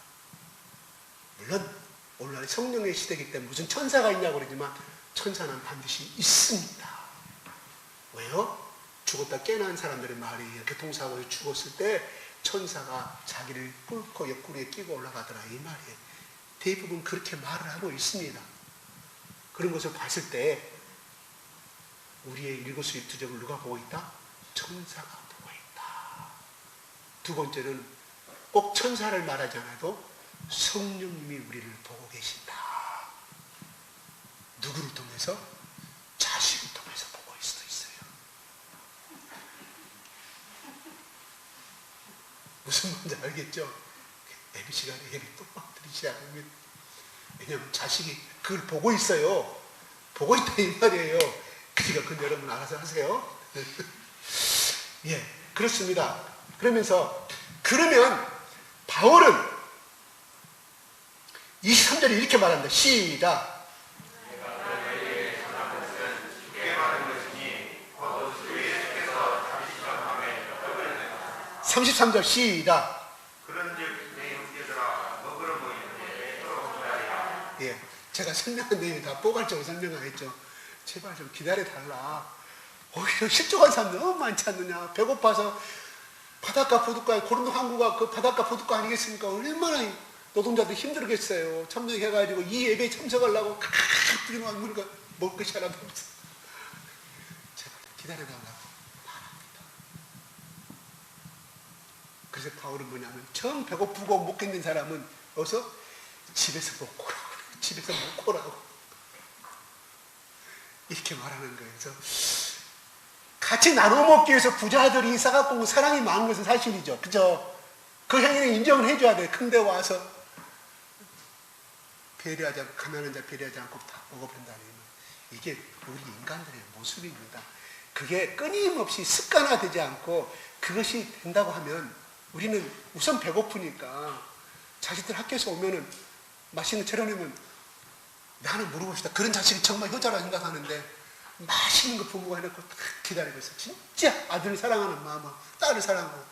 물론 오늘날 성령의 시대이기 때문에 무슨 천사가 있냐고 그러지만 천사는 반드시 있습니다. 왜요? 죽었다 깨어난 사람들의 말이 교통사고에 죽었을 때 천사가 자기를 꿇고 옆구리에 끼고 올라가더라 이 말이에요. 대부분 그렇게 말을 하고 있습니다. 그런 것을 봤을 때 우리의 일거수일투족을 누가 보고 있다? 천사가 보고 있다. 두 번째는 꼭 천사를 말하지 않아도 성령님이 우리를 보고 계신다. 누구를 통해서? 자식을 통해서 보고 있을 수도 있어요. 무슨 말인지 알겠죠? 예배 시간에 예배 똑바로 드리셔야 합니다. 왜냐하면 자식이 그걸 보고 있어요. 보고 있다 이 말이에요. 그러니까 그건 여러분 알아서 하세요. 예, 그렇습니다. 그러면 바울은 23절에 이렇게 말합니다. 시작. 33절 시작. 예, 제가 설명한 내용이 다 포괄적으로 설명하겠죠. 제발 좀 기다려달라. 오히려 실족한 사람 너무 많지 않느냐. 배고파서 바닷가 보드카, 고린도 항구가 그 바닷가 보드카 아니겠습니까? 얼마나 노동자들 힘들겠어요. 참석해가지고 이 예배에 참석하려고 칵 뛰어나가 보니까 먹을 것이 하나도 없어. 제발 기다려달라고 말합니다. 그래서 바울은 뭐냐면 정 배고프고 못 견딘 사람은 어서 집에서 먹고 오라고. 집에서 먹고 오라고. 이렇게 말하는 거예요. 그래서 같이 나눠 먹기 위해서 부자들이 싸갖고 사랑이 많은 것은 사실이죠. 그죠? 그 행위는 인정을 해줘야 돼. 근데 와서 배려하지 않고, 가난한 자 배려하지 않고 다 먹어본다는 이게 우리 인간들의 모습입니다. 그게 끊임없이 습관화되지 않고 그것이 된다고 하면 우리는 우선 배고프니까 자식들 학교에서 오면은 맛있는 차려내면 나는 물어봅시다. 그런 자식이 정말 효자라 생각하는데 맛있는 거 부모가 해놓고 딱 기다리고 있어. 진짜 아들을 사랑하는 마음으로 딸을 사랑하고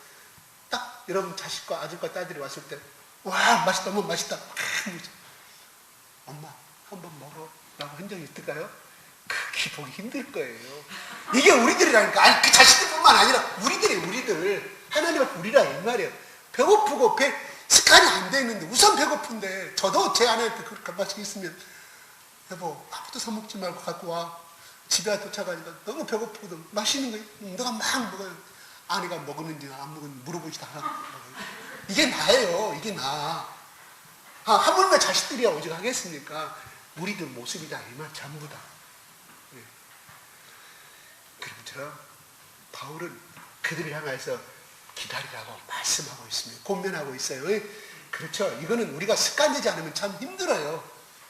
딱 여러분 자식과 아들과 딸들이 왔을 때 와 맛있다 뭐 맛있다 엄마 한번 먹어 라고 한 적이 있을까요? 그게 보기 힘들 거예요. 이게 우리들이라니까. 아니 그 자식들뿐만 아니라 우리들 하나님 앞에 우리라 이 말이에요. 배고프고 습관이 안 돼 있는데 우선 배고픈데 저도 제 아내한테 그렇게 맛이 있으면 여보 아무도 사 먹지 말고 갖고 와. 집에 도착하니까 너무 배고프거든. 맛있는 거 너가 막 먹어요. 아내가 먹었는지 안 먹었는지 물어보지도 않아. 이게 나예요. 이게 나. 하물며 자식들이야 오직 하겠습니까? 우리들 모습이다 이 말 전부 다. 네. 그럼처럼 바울은 그들을 향해서 기다리라고 말씀하고 있습니다. 권면하고 있어요. 그렇죠. 이거는 우리가 습관되지 않으면 참 힘들어요.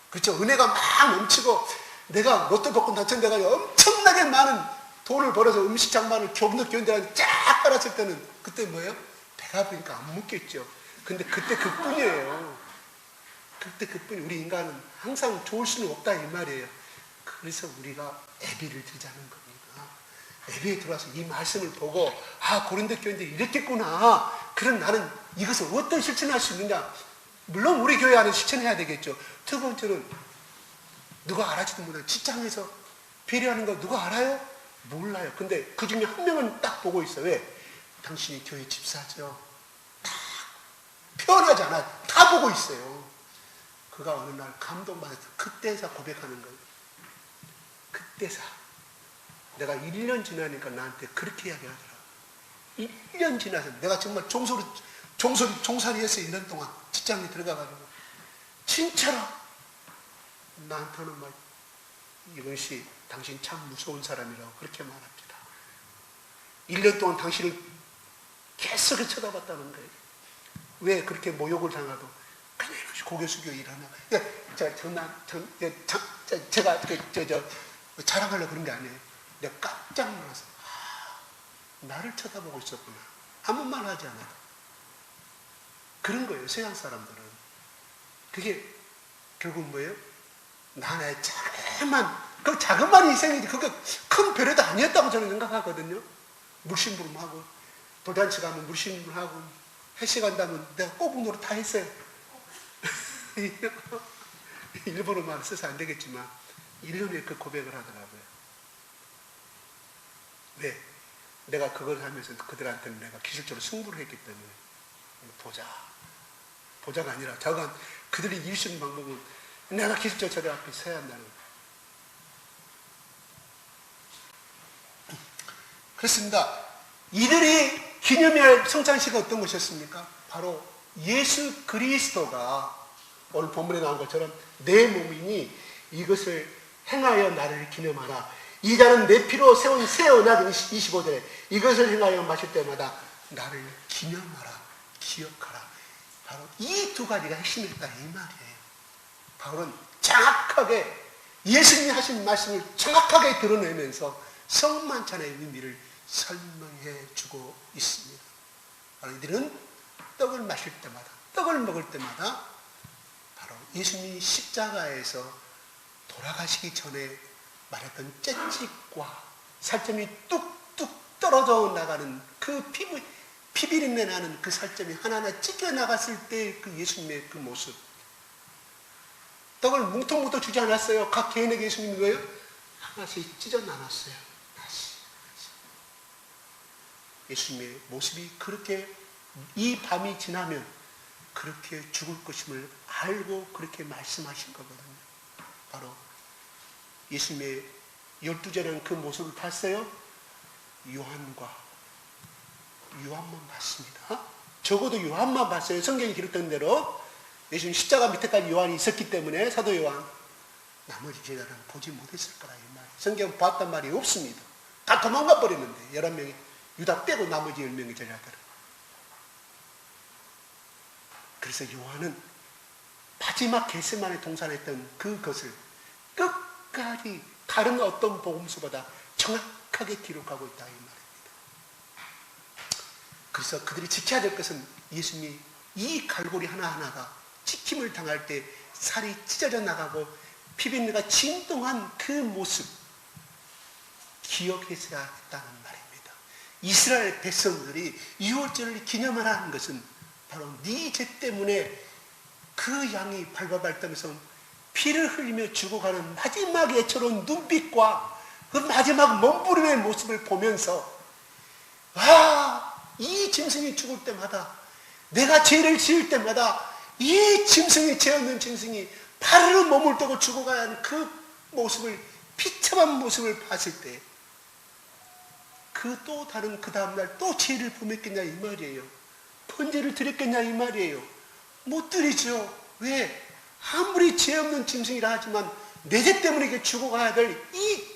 그렇죠. 은혜가 막 넘치고 내가 로또 복권 당첨돼가지고 엄청나게 많은 돈을 벌어서 음식 장만을 겹도 견뎌가지고 쫙 빨았을 때는 그때 뭐예요? 배가 부르니까 안 먹겠죠. 근데 그때 그뿐이에요. 그때 그뿐이. 우리 인간은 항상 좋을 수는 없다 이 말이에요. 그래서 우리가 예배를 드리자는 겁니다. 예배에 들어와서 이 말씀을 보고 고린도 교인들이 이랬겠구나. 그럼 나는 이것을 어떤 실천할 수 있느냐. 물론 우리 교회 안에 실천해야 되겠죠. 두 번째는 누가 알아지도 못해. 직장에서 배려하는 거 누가 알아요? 몰라요. 근데 그 중에 한 명은 딱 보고 있어요. 왜? 당신이 교회 집사죠. 딱 표현하지 않아. 다 보고 있어요. 그가 어느 날 감동받아서 그때서 고백하는 거예요. 그때서 내가 1년 지나니까 나한테 그렇게 이야기하더라고. 1년 지나서 내가 정말 종살이 했어요. 1년 동안 직장에 들어가가지고 진짜로 나한테는 막 이것이 당신 참 무서운 사람이라고 그렇게 말합니다. 1년 동안 당신을 계속 쳐다봤다는 거예요. 왜 그렇게 모욕을 당하도 그냥 고개 숙여 일하냐. 제가 자랑하려고 그런 게 아니에요. 내가 깜짝 놀라서 나를 쳐다보고 있었구나. 아무 말 하지 않아도. 그런 거예요. 서양 사람들은. 그게 결국 뭐예요? 나의 그 자그마한 희생이지. 그게 큰 배려도 아니었다고 저는 생각하거든요. 물심부름하고 돌잔치 가면 물심부름하고 헬스 간다면 내가 꼬북노릇 다 했어요. 일본어 말을 써서 안 되겠지만 1년에 그 고백을 하더라고요. 왜? 내가 그걸 하면서 그들한테는 내가 기술적으로 승부를 했기 때문에 보자가 아니라 자관 그들이 이길 수 있는 방법은 내가 기술적으로 저들 앞에 서야 한다는 거예요. 그렇습니다. 이들이 기념할 성찬식이 어떤 것이었습니까? 바로 예수 그리스도가 오늘 본문에 나온 것처럼 내 몸이니 이것을 행하여 나를 기념하라. 이 잔은 내 피로 세운 새 언약 25절에 이것을 행하여 마실 때마다 나를 기념하라, 기억하라. 바로 이 두 가지가 핵심이다 이 말이에요. 바울은 정확하게 예수님이 하신 말씀을 정확하게 드러내면서 성만찬의 의미를 설명해 주고 있습니다. 바로 이들은 떡을 마실 때마다, 떡을 먹을 때마다 바로 예수님이 십자가에서 돌아가시기 전에 말했던 채찍과 살점이 뚝뚝 떨어져 나가는 그 피비린내 나는 그 살점이 하나하나 찢겨 나갔을 때 그 예수님의 그 모습. 떡을 뭉텅뭉텅 주지 않았어요. 각 개인에게 예수님이 뭐예요? 하나씩 찢어 나눴어요. 다시. 예수님의 모습이 그렇게 이 밤이 지나면 그렇게 죽을 것임을 알고 그렇게 말씀하신 거거든요. 바로 예수님의 12절은 그 모습을 봤어요? 요한만 봤습니다. 적어도 요한만 봤어요. 성경이 기록된 대로 예수님 십자가 밑에까지 요한이 있었기 때문에 사도 요한 나머지 제자들은 보지 못했을 거라 이 말. 성경 봤단 말이 없습니다. 다 도망가 버렸는데 11명이 유다 빼고 나머지 10명의 제자들은. 그래서 요한은 마지막 겟세마네 동산했던 그것을 끝까지 다른 어떤 복음서보다 정확하게 기록하고 있다 이 말입니다. 그래서 그들이 지켜야 될 것은 예수님이 이 갈고리 하나하나가 찍힘을 당할 때 살이 찢어져 나가고 피비린내가 진동한 그 모습 기억했어야 했다는 말입니다. 이스라엘 백성들이 유월절을 기념하라는 것은 바로 네 죄 때문에 그 양이 발발발하면서 피를 흘리며 죽어가는 마지막 애처로운 눈빛과 그 마지막 몸부림의 모습을 보면서 이 짐승이 죽을 때마다 내가 죄를 지을 때마다 이 짐승이 죄 없는 짐승이 파르르 몸을 떼고 죽어가야 하는 그 모습을 비참한 모습을 봤을 때 그 또 다른 그 다음날 또 죄를 범했겠냐 이 말이에요. 번제를 드렸겠냐 이 말이에요. 못 드리죠. 왜? 아무리 죄 없는 짐승이라 하지만 내 죄 때문에 이게 죽어가야 될 이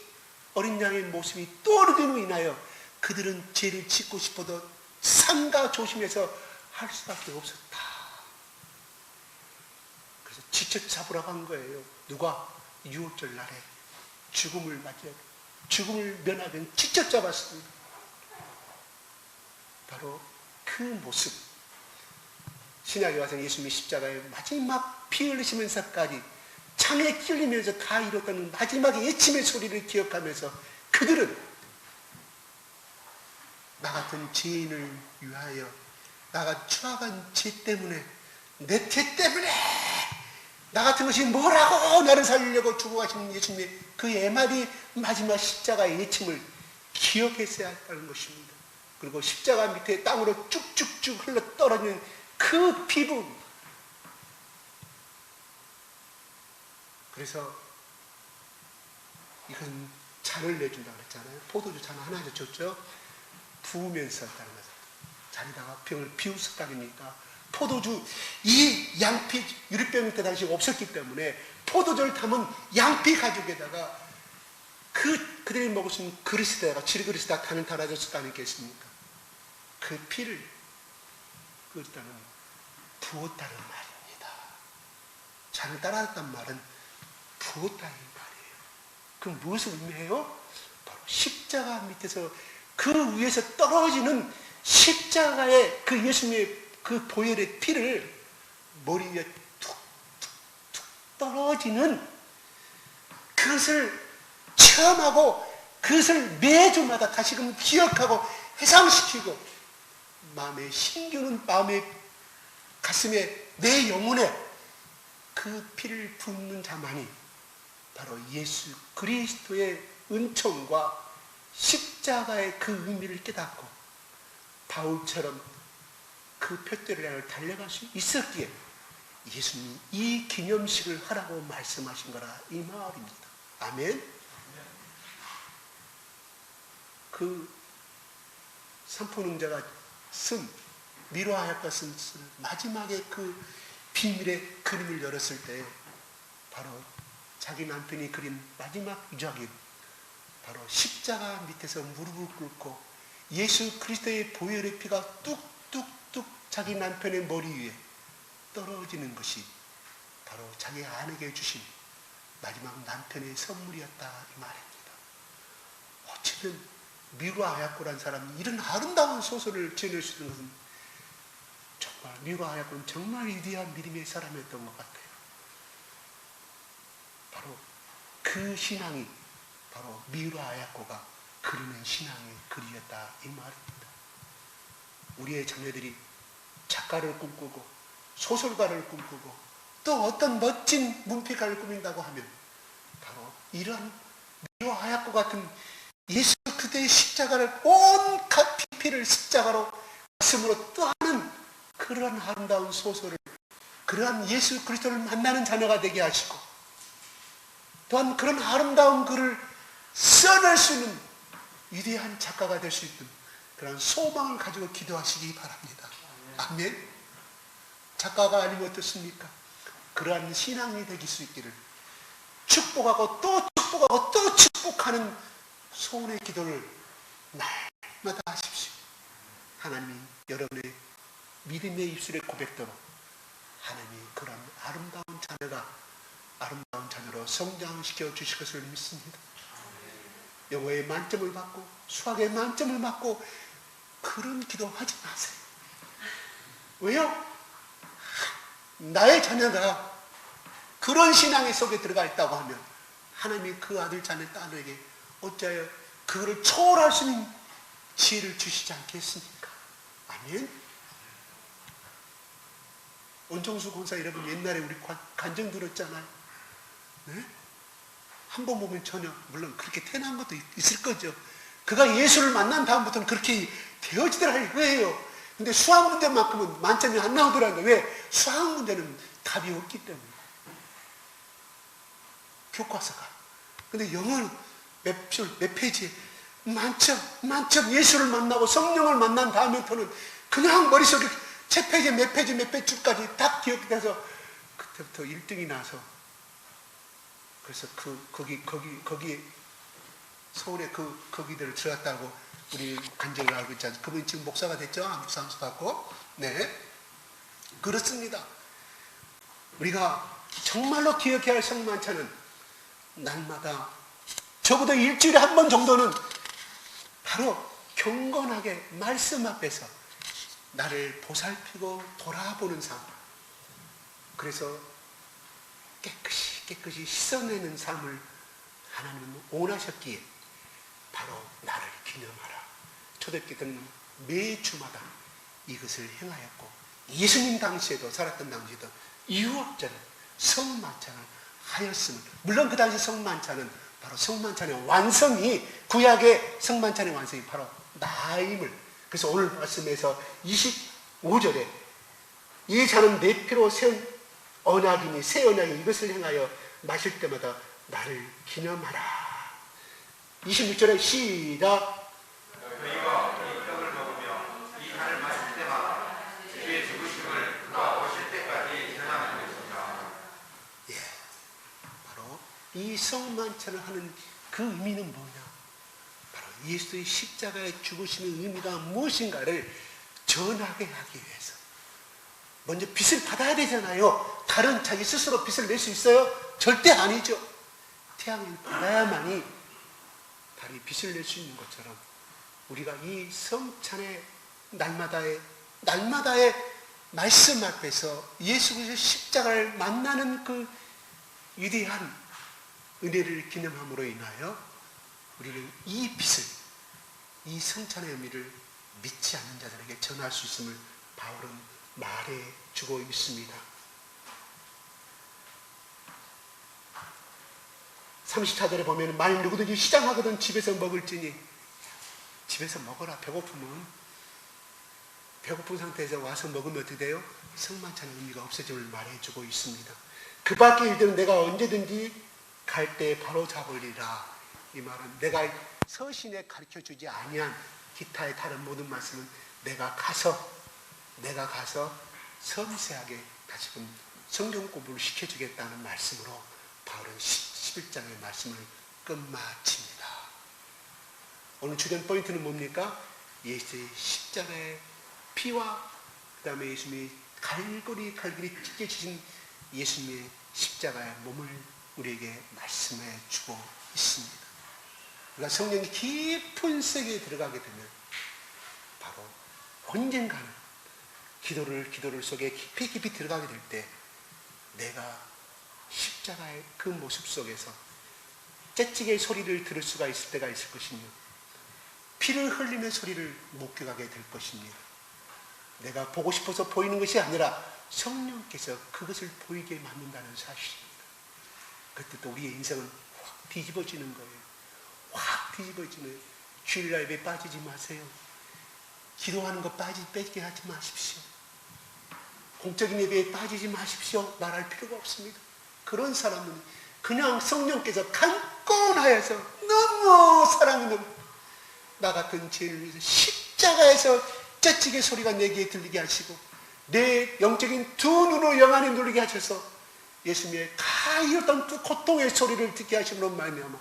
어린 양의 모습이 떠오르기로 인하여 그들은 죄를 짓고 싶어도 삼가 조심해서 할 수밖에 없었다. 그래서 직접 잡으라고 한 거예요. 누가? 유월절 날에 죽음을 맞이하고 죽음을 면하기 직접 잡았습니다. 바로 그 모습. 신약에 와서 예수님이 십자가에 마지막 피 흘리시면서까지 창에 찔리면서 다 이뤘다는 마지막에 예침의 소리를 기억하면서 그들은 나 같은 죄인을 위하여 나가 추악한 죄 때문에 내 죄 때문에 나 같은 것이 뭐라고 나를 살리려고 죽어가신 예수님의 그 애마디 마지막 십자가의 예침을 기억했어야 했다는 것입니다. 그리고 십자가 밑에 땅으로 쭉쭉쭉 흘러 떨어지는 그 피부. 그래서 이건 잔을 내준다고 그랬잖아요. 포도주 잔 하나 줬죠. 부으면서 했다는 거죠. 잔에다가 병을 비웠었다니까. 포도주, 이 양피, 유리병 그 당시 없었기 때문에 포도주를 담은 양피 가죽에다가 그들이 먹을 수 있는 그릇에다가 질그릇에다가 단을 달아줬었다는 게 있습니까? 그 피를 그랬다는 부었다는 말입니다. 잔을 따라왔단 말은 부었다는 말이에요. 그럼 무엇을 의미해요? 바로 십자가 밑에서 그 위에서 떨어지는 십자가의 그 예수님의 그 보혈의 피를 머리 위에 툭툭툭 떨어지는 그것을 체험하고 그것을 매주마다 다시금 기억하고 회상시키고 마음에 심기는 마음에 가슴에 내 영혼에 그 피를 붓는 자만이 바로 예수 그리스도의 은총과 십자가의 그 의미를 깨닫고 바울처럼 그 표대를 향해 달려갈 수 있었기에 예수님이 이 기념식을 하라고 말씀하신 거라 이 말입니다. 아멘. 그 삼포능자가 쓴 미로하야가 쓴 마지막에 그 비밀의 그림을 열었을 때 바로 자기 남편이 그린 마지막 유적인 바로 십자가 밑에서 무릎을 꿇고 예수 그리스도의 보혈의 피가 뚝뚝뚝 자기 남편의 머리 위에 떨어지는 것이 바로 자기 아내에게 주신 마지막 남편의 선물이었다 이 말입니다. 어쩌면 미루아 하야코라는 사람이 이런 아름다운 소설을 지어낼 수 있는 것은 정말 미루아 하야코는 정말 위대한 믿음의 사람이었던 것 같아요. 바로 그 신앙이 바로 미루아 하야코가 그리는 신앙의 글이었다 이 말입니다. 우리의 자녀들이 작가를 꿈꾸고 소설가를 꿈꾸고 또 어떤 멋진 문피가를 꾸민다고 하면 바로 이러한 미루아 하야코 같은 예수 그대의 십자가를 온갖 피피를 십자가로 가슴으로 떠하는 그러한 아름다운 소설을 그러한 예수 그리스도를 만나는 자녀가 되게 하시고 또한 그런 아름다운 글을 써낼 수 있는 위대한 작가가 될 수 있는 그런 소망을 가지고 기도하시기 바랍니다. 아멘. 작가가 아니면 어떻습니까? 그러한 신앙이 되길 수 있기를 축복하고 또 축복하고 또 축복하는 소원의 기도를 날마다 하십시오. 하나님이 여러분의 믿음의 입술의 고백대로 하나님이 그런 아름다운 자녀가 아름다운 자녀로 성장시켜 주실 것을 믿습니다. 영어에 만점을 받고 수학에 만점을 받고 그런 기도하지 마세요. 왜요? 나의 자녀가 그런 신앙의 속에 들어가 있다고 하면 하나님이 그 아들 자녀 딸에게 어찌하여 그거를 초월할 수 있는 지혜를 주시지 않겠습니까? 아멘. 원정수 권사 여러분 옛날에 우리 간증 들었잖아요. 네? 한 번 보면 전혀 물론 그렇게 태어난 것도 있을 거죠. 그가 예수를 만난 다음부터는 그렇게 되어지더라 왜요? 근데 수학 문제만큼은 만점이 안 나오더라고요. 왜? 수학 문제는 답이 없기 때문에. 교과서가. 근데 영어는 몇 줄, 몇 페이지에 만점 예수를 만나고 성령을 만난 다음부터는 그냥 머릿속에 책 페이지 몇 페이지 몇 줄까지 딱 기억돼서 그때부터 1등이 나서 그래서 거기 서울에 거기들을 들어갔다고 우리 간증을 알고 있지 않습니까? 그분이 지금 목사가 됐죠? 목사함수 받고. 네. 그렇습니다. 우리가 정말로 기억해야 할 성만찬은 날마다 적어도 일주일에 한 번 정도는 바로 경건하게 말씀 앞에서 나를 보살피고 돌아보는 삶. 그래서 깨끗이 씻어내는 삶을 하나님은 원하셨기에 바로 나를 기념하라. 초대교회 때는 매 주마다 이것을 행하였고 예수님 당시에도 살았던 당시에도 유업절에 성만찬을 하였음을 물론 그 당시 성만찬은 바로 성만찬의 완성이 구약의 성만찬의 완성이 바로 나임을 그래서 오늘 말씀에서 25절에 이 잔은 내 피로 세운 언약이니 새 언약이 이것을 행하여 마실 때마다 나를 기념하라. 26절에 시작. 너희가 이 떡을 먹으며 이 잔을 마실 때마다 주의 죽으심을 그가 오실 때까지 전하는 것이다. 예, 바로 이 성만찬을 하는 그 의미는 뭐냐? 바로 예수의 십자가의 죽으심의 의미가 무엇인가를 전하게 하기 위해서. 먼저 빚을 받아야 되잖아요. 다른 자기 스스로 빚을 낼 수 있어요? 절대 아니죠. 태양을 받아야만이 다리 빚을 낼 수 있는 것처럼 우리가 이 성찬의 날마다의 말씀 앞에서 예수 그리스도의 십자가를 만나는 그 위대한 은혜를 기념함으로 인하여 우리는 이 빚을 이 성찬의 의미를 믿지 않는 자들에게 전할 수 있음을 바울은 말해주고 있습니다. 34절에 보면 만일 누구든지 시장하거든 집에서 먹을지니 집에서 먹어라. 배고프면 배고픈 상태에서 와서 먹으면 어떻게 돼요? 성만찬의 의미가 없어짐을 말해주고 있습니다. 그 밖의 일들은 내가 언제든지 갈 때 바로 잡으리라. 이 말은 내가 서신에 가르쳐주지 아니한 기타의 다른 모든 말씀은 내가 가서 섬세하게 다시금 성경 공부를 시켜주겠다는 말씀으로 바울은 11장의 말씀을 끝마칩니다. 오늘 주된 포인트는 뭡니까? 예수의 십자가의 피와 그 다음에 예수님이 갈고리 찢겨지신 예수님의 십자가의 몸을 우리에게 말씀해 주고 있습니다. 우리가 성령이 깊은 세계에 들어가게 되면 바로 언젠가는 기도를 속에 깊이 들어가게 될 때 내가 십자가의 그 모습 속에서 째찌개의 소리를 들을 수가 있을 때가 있을 것이며 피를 흘리는 소리를 목격하게 될 것입니다. 내가 보고 싶어서 보이는 것이 아니라 성령께서 그것을 보이게 만든다는 사실입니다. 그때 또 우리의 인생은 확 뒤집어지는 거예요. 확 뒤집어지는 주일날 예배에 빠지지 마세요. 기도하는 거 빼게 하지 마십시오. 공적인 예배에 빠지지 마십시오. 말할 필요가 없습니다. 그런 사람은 그냥 성령께서 강권하여서 너무 사랑하는 나 같은 죄를 위해서 십자가에서 째찌개 소리가 내게 들리게 하시고 내 영적인 두 눈으로 영안에 누리게 하셔서 예수님의 가이었던 그 고통의 소리를 듣게 하심으로 말미암아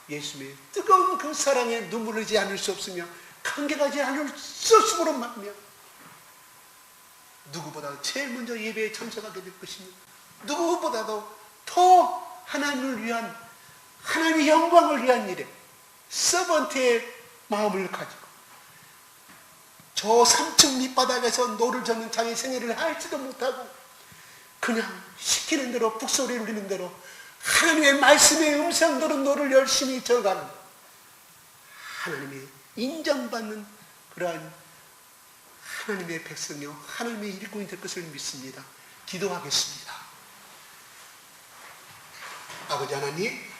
예수님의 뜨거운 그 사랑에 눈물을 흘리지 않을 수 없으며 감격하지 않을 수 없음으로 말미암아 누구보다도 제일 먼저 예배에 참석하게 될 것이며 누구보다도 더 하나님을 위한 하나님의 영광을 위한 일에 서번트의 마음을 가지고 저 3층 밑바닥에서 노를 젓는 자기 생애를 할지도 못하고 그냥 시키는 대로 북소리 울리는 대로 하나님의 말씀의 음성대로 노를 열심히 져가는 하나님의 인정받는 그러한 하나님의 백성이요 하나님의 일꾼이 될 것을 믿습니다. 기도하겠습니다. 아버지 하나님,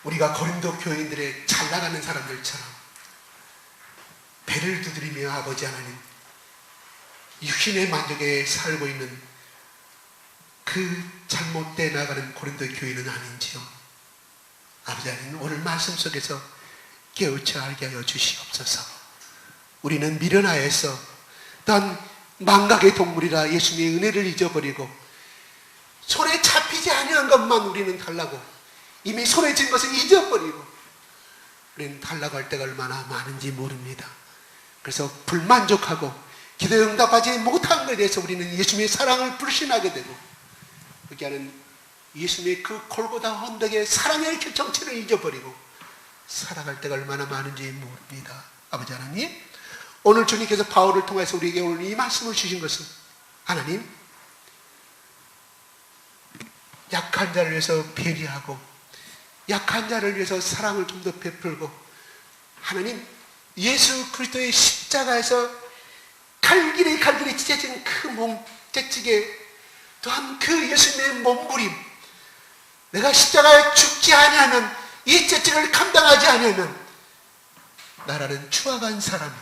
우리가 고린도 교인들의 잘 나가는 사람들처럼 배를 두드리며 아버지 하나님 육신의 만족에 살고 있는 그 잘못돼 나가는 고린도 교인은 아닌지요. 아버지 하나님, 오늘 말씀 속에서 깨우쳐 알게 하여 주시옵소서. 우리는 미련하여서 단 망각의 동물이라 예수님의 은혜를 잊어버리고 손에 잡히지 아니한 것만 우리는 달라고 이미 손에 쥔 것을 잊어버리고 우리는 달라고 할 때가 얼마나 많은지 모릅니다. 그래서 불만족하고 기도에 응답하지 못한 것에 대해서 우리는 예수님의 사랑을 불신하게 되고 그렇게 하는 예수님의 그 골고다 언덕의 사랑의 정체를 잊어버리고 살아갈 때가 얼마나 많은지 모릅니다. 아버지 하나님, 오늘 주님께서 바울을 통해서 우리에게 오늘 이 말씀을 주신 것은 하나님 약한 자를 위해서 배려하고 약한 자를 위해서 사랑을 좀 더 베풀고 하나님 예수 그리스도의 십자가에서 갈길이 찢어진 그 몸 째찌개 또한 그 예수님의 몸부림 내가 십자가에 죽지 아니하면 이 째찌개를 감당하지 아니하면 나라는 추악한 사람이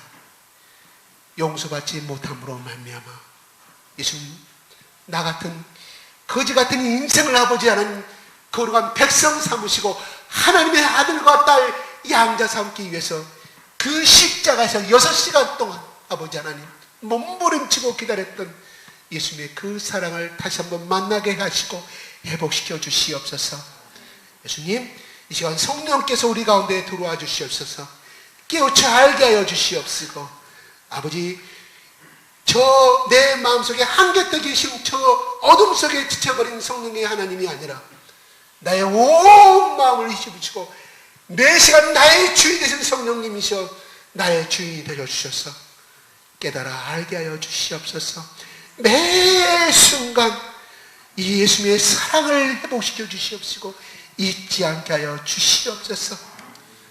용서받지 못함으로 말미암아 예수님 나 같은 거지 같은 인생을 아버지 하는 거룩한 백성 삼으시고 하나님의 아들과 딸 양자 삼기 위해서 그 십자가에서 6시간 동안 아버지 하나님 몸부림치고 기다렸던 예수님의 그 사랑을 다시 한번 만나게 하시고 회복시켜 주시옵소서. 예수님 이 시간 성령께서 우리 가운데 들어와 주시옵소서. 깨우쳐 알게 하여 주시옵시고 아버지 저 내 마음속에 한곁에 계신 저 어둠 속에 지쳐버린 성령의 하나님이 아니라 나의 온 마음을 힘주시고 매 시간 나의 주인 되신 성령님이셔 나의 주인이 되어주셔서 깨달아 알게 하여 주시옵소서. 매 순간 이 예수님의 사랑을 회복시켜 주시옵시고 잊지 않게 하여 주시옵소서.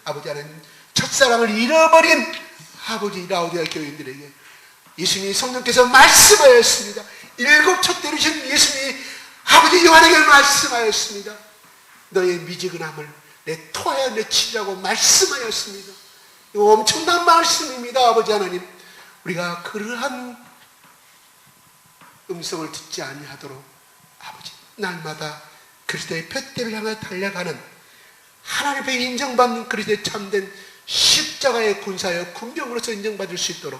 아버지 하나님 첫사랑을 잃어버린 아버지 라오디아 교인들에게 예수님이 성령께서 말씀하였습니다. 7 촛대로신 예수님이 아버지 요한에게 말씀하였습니다. 너의 미지근함을 내 토하여 내치라고 말씀하였습니다. 이거 엄청난 말씀입니다. 아버지 하나님 우리가 그러한 음성을 듣지 아니하도록 아버지 날마다 그리스도의 푯대를 향해 달려가는 하나님 앞에 인정받는 그리스도의 참된 십자가의 군사여 군병으로서 인정받을 수 있도록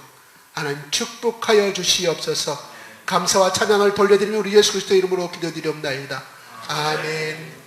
하나님 축복하여 주시옵소서. 감사와 찬양을 돌려드리며 우리 예수 그리스도의 이름으로 기도드리옵나이다. 아멘.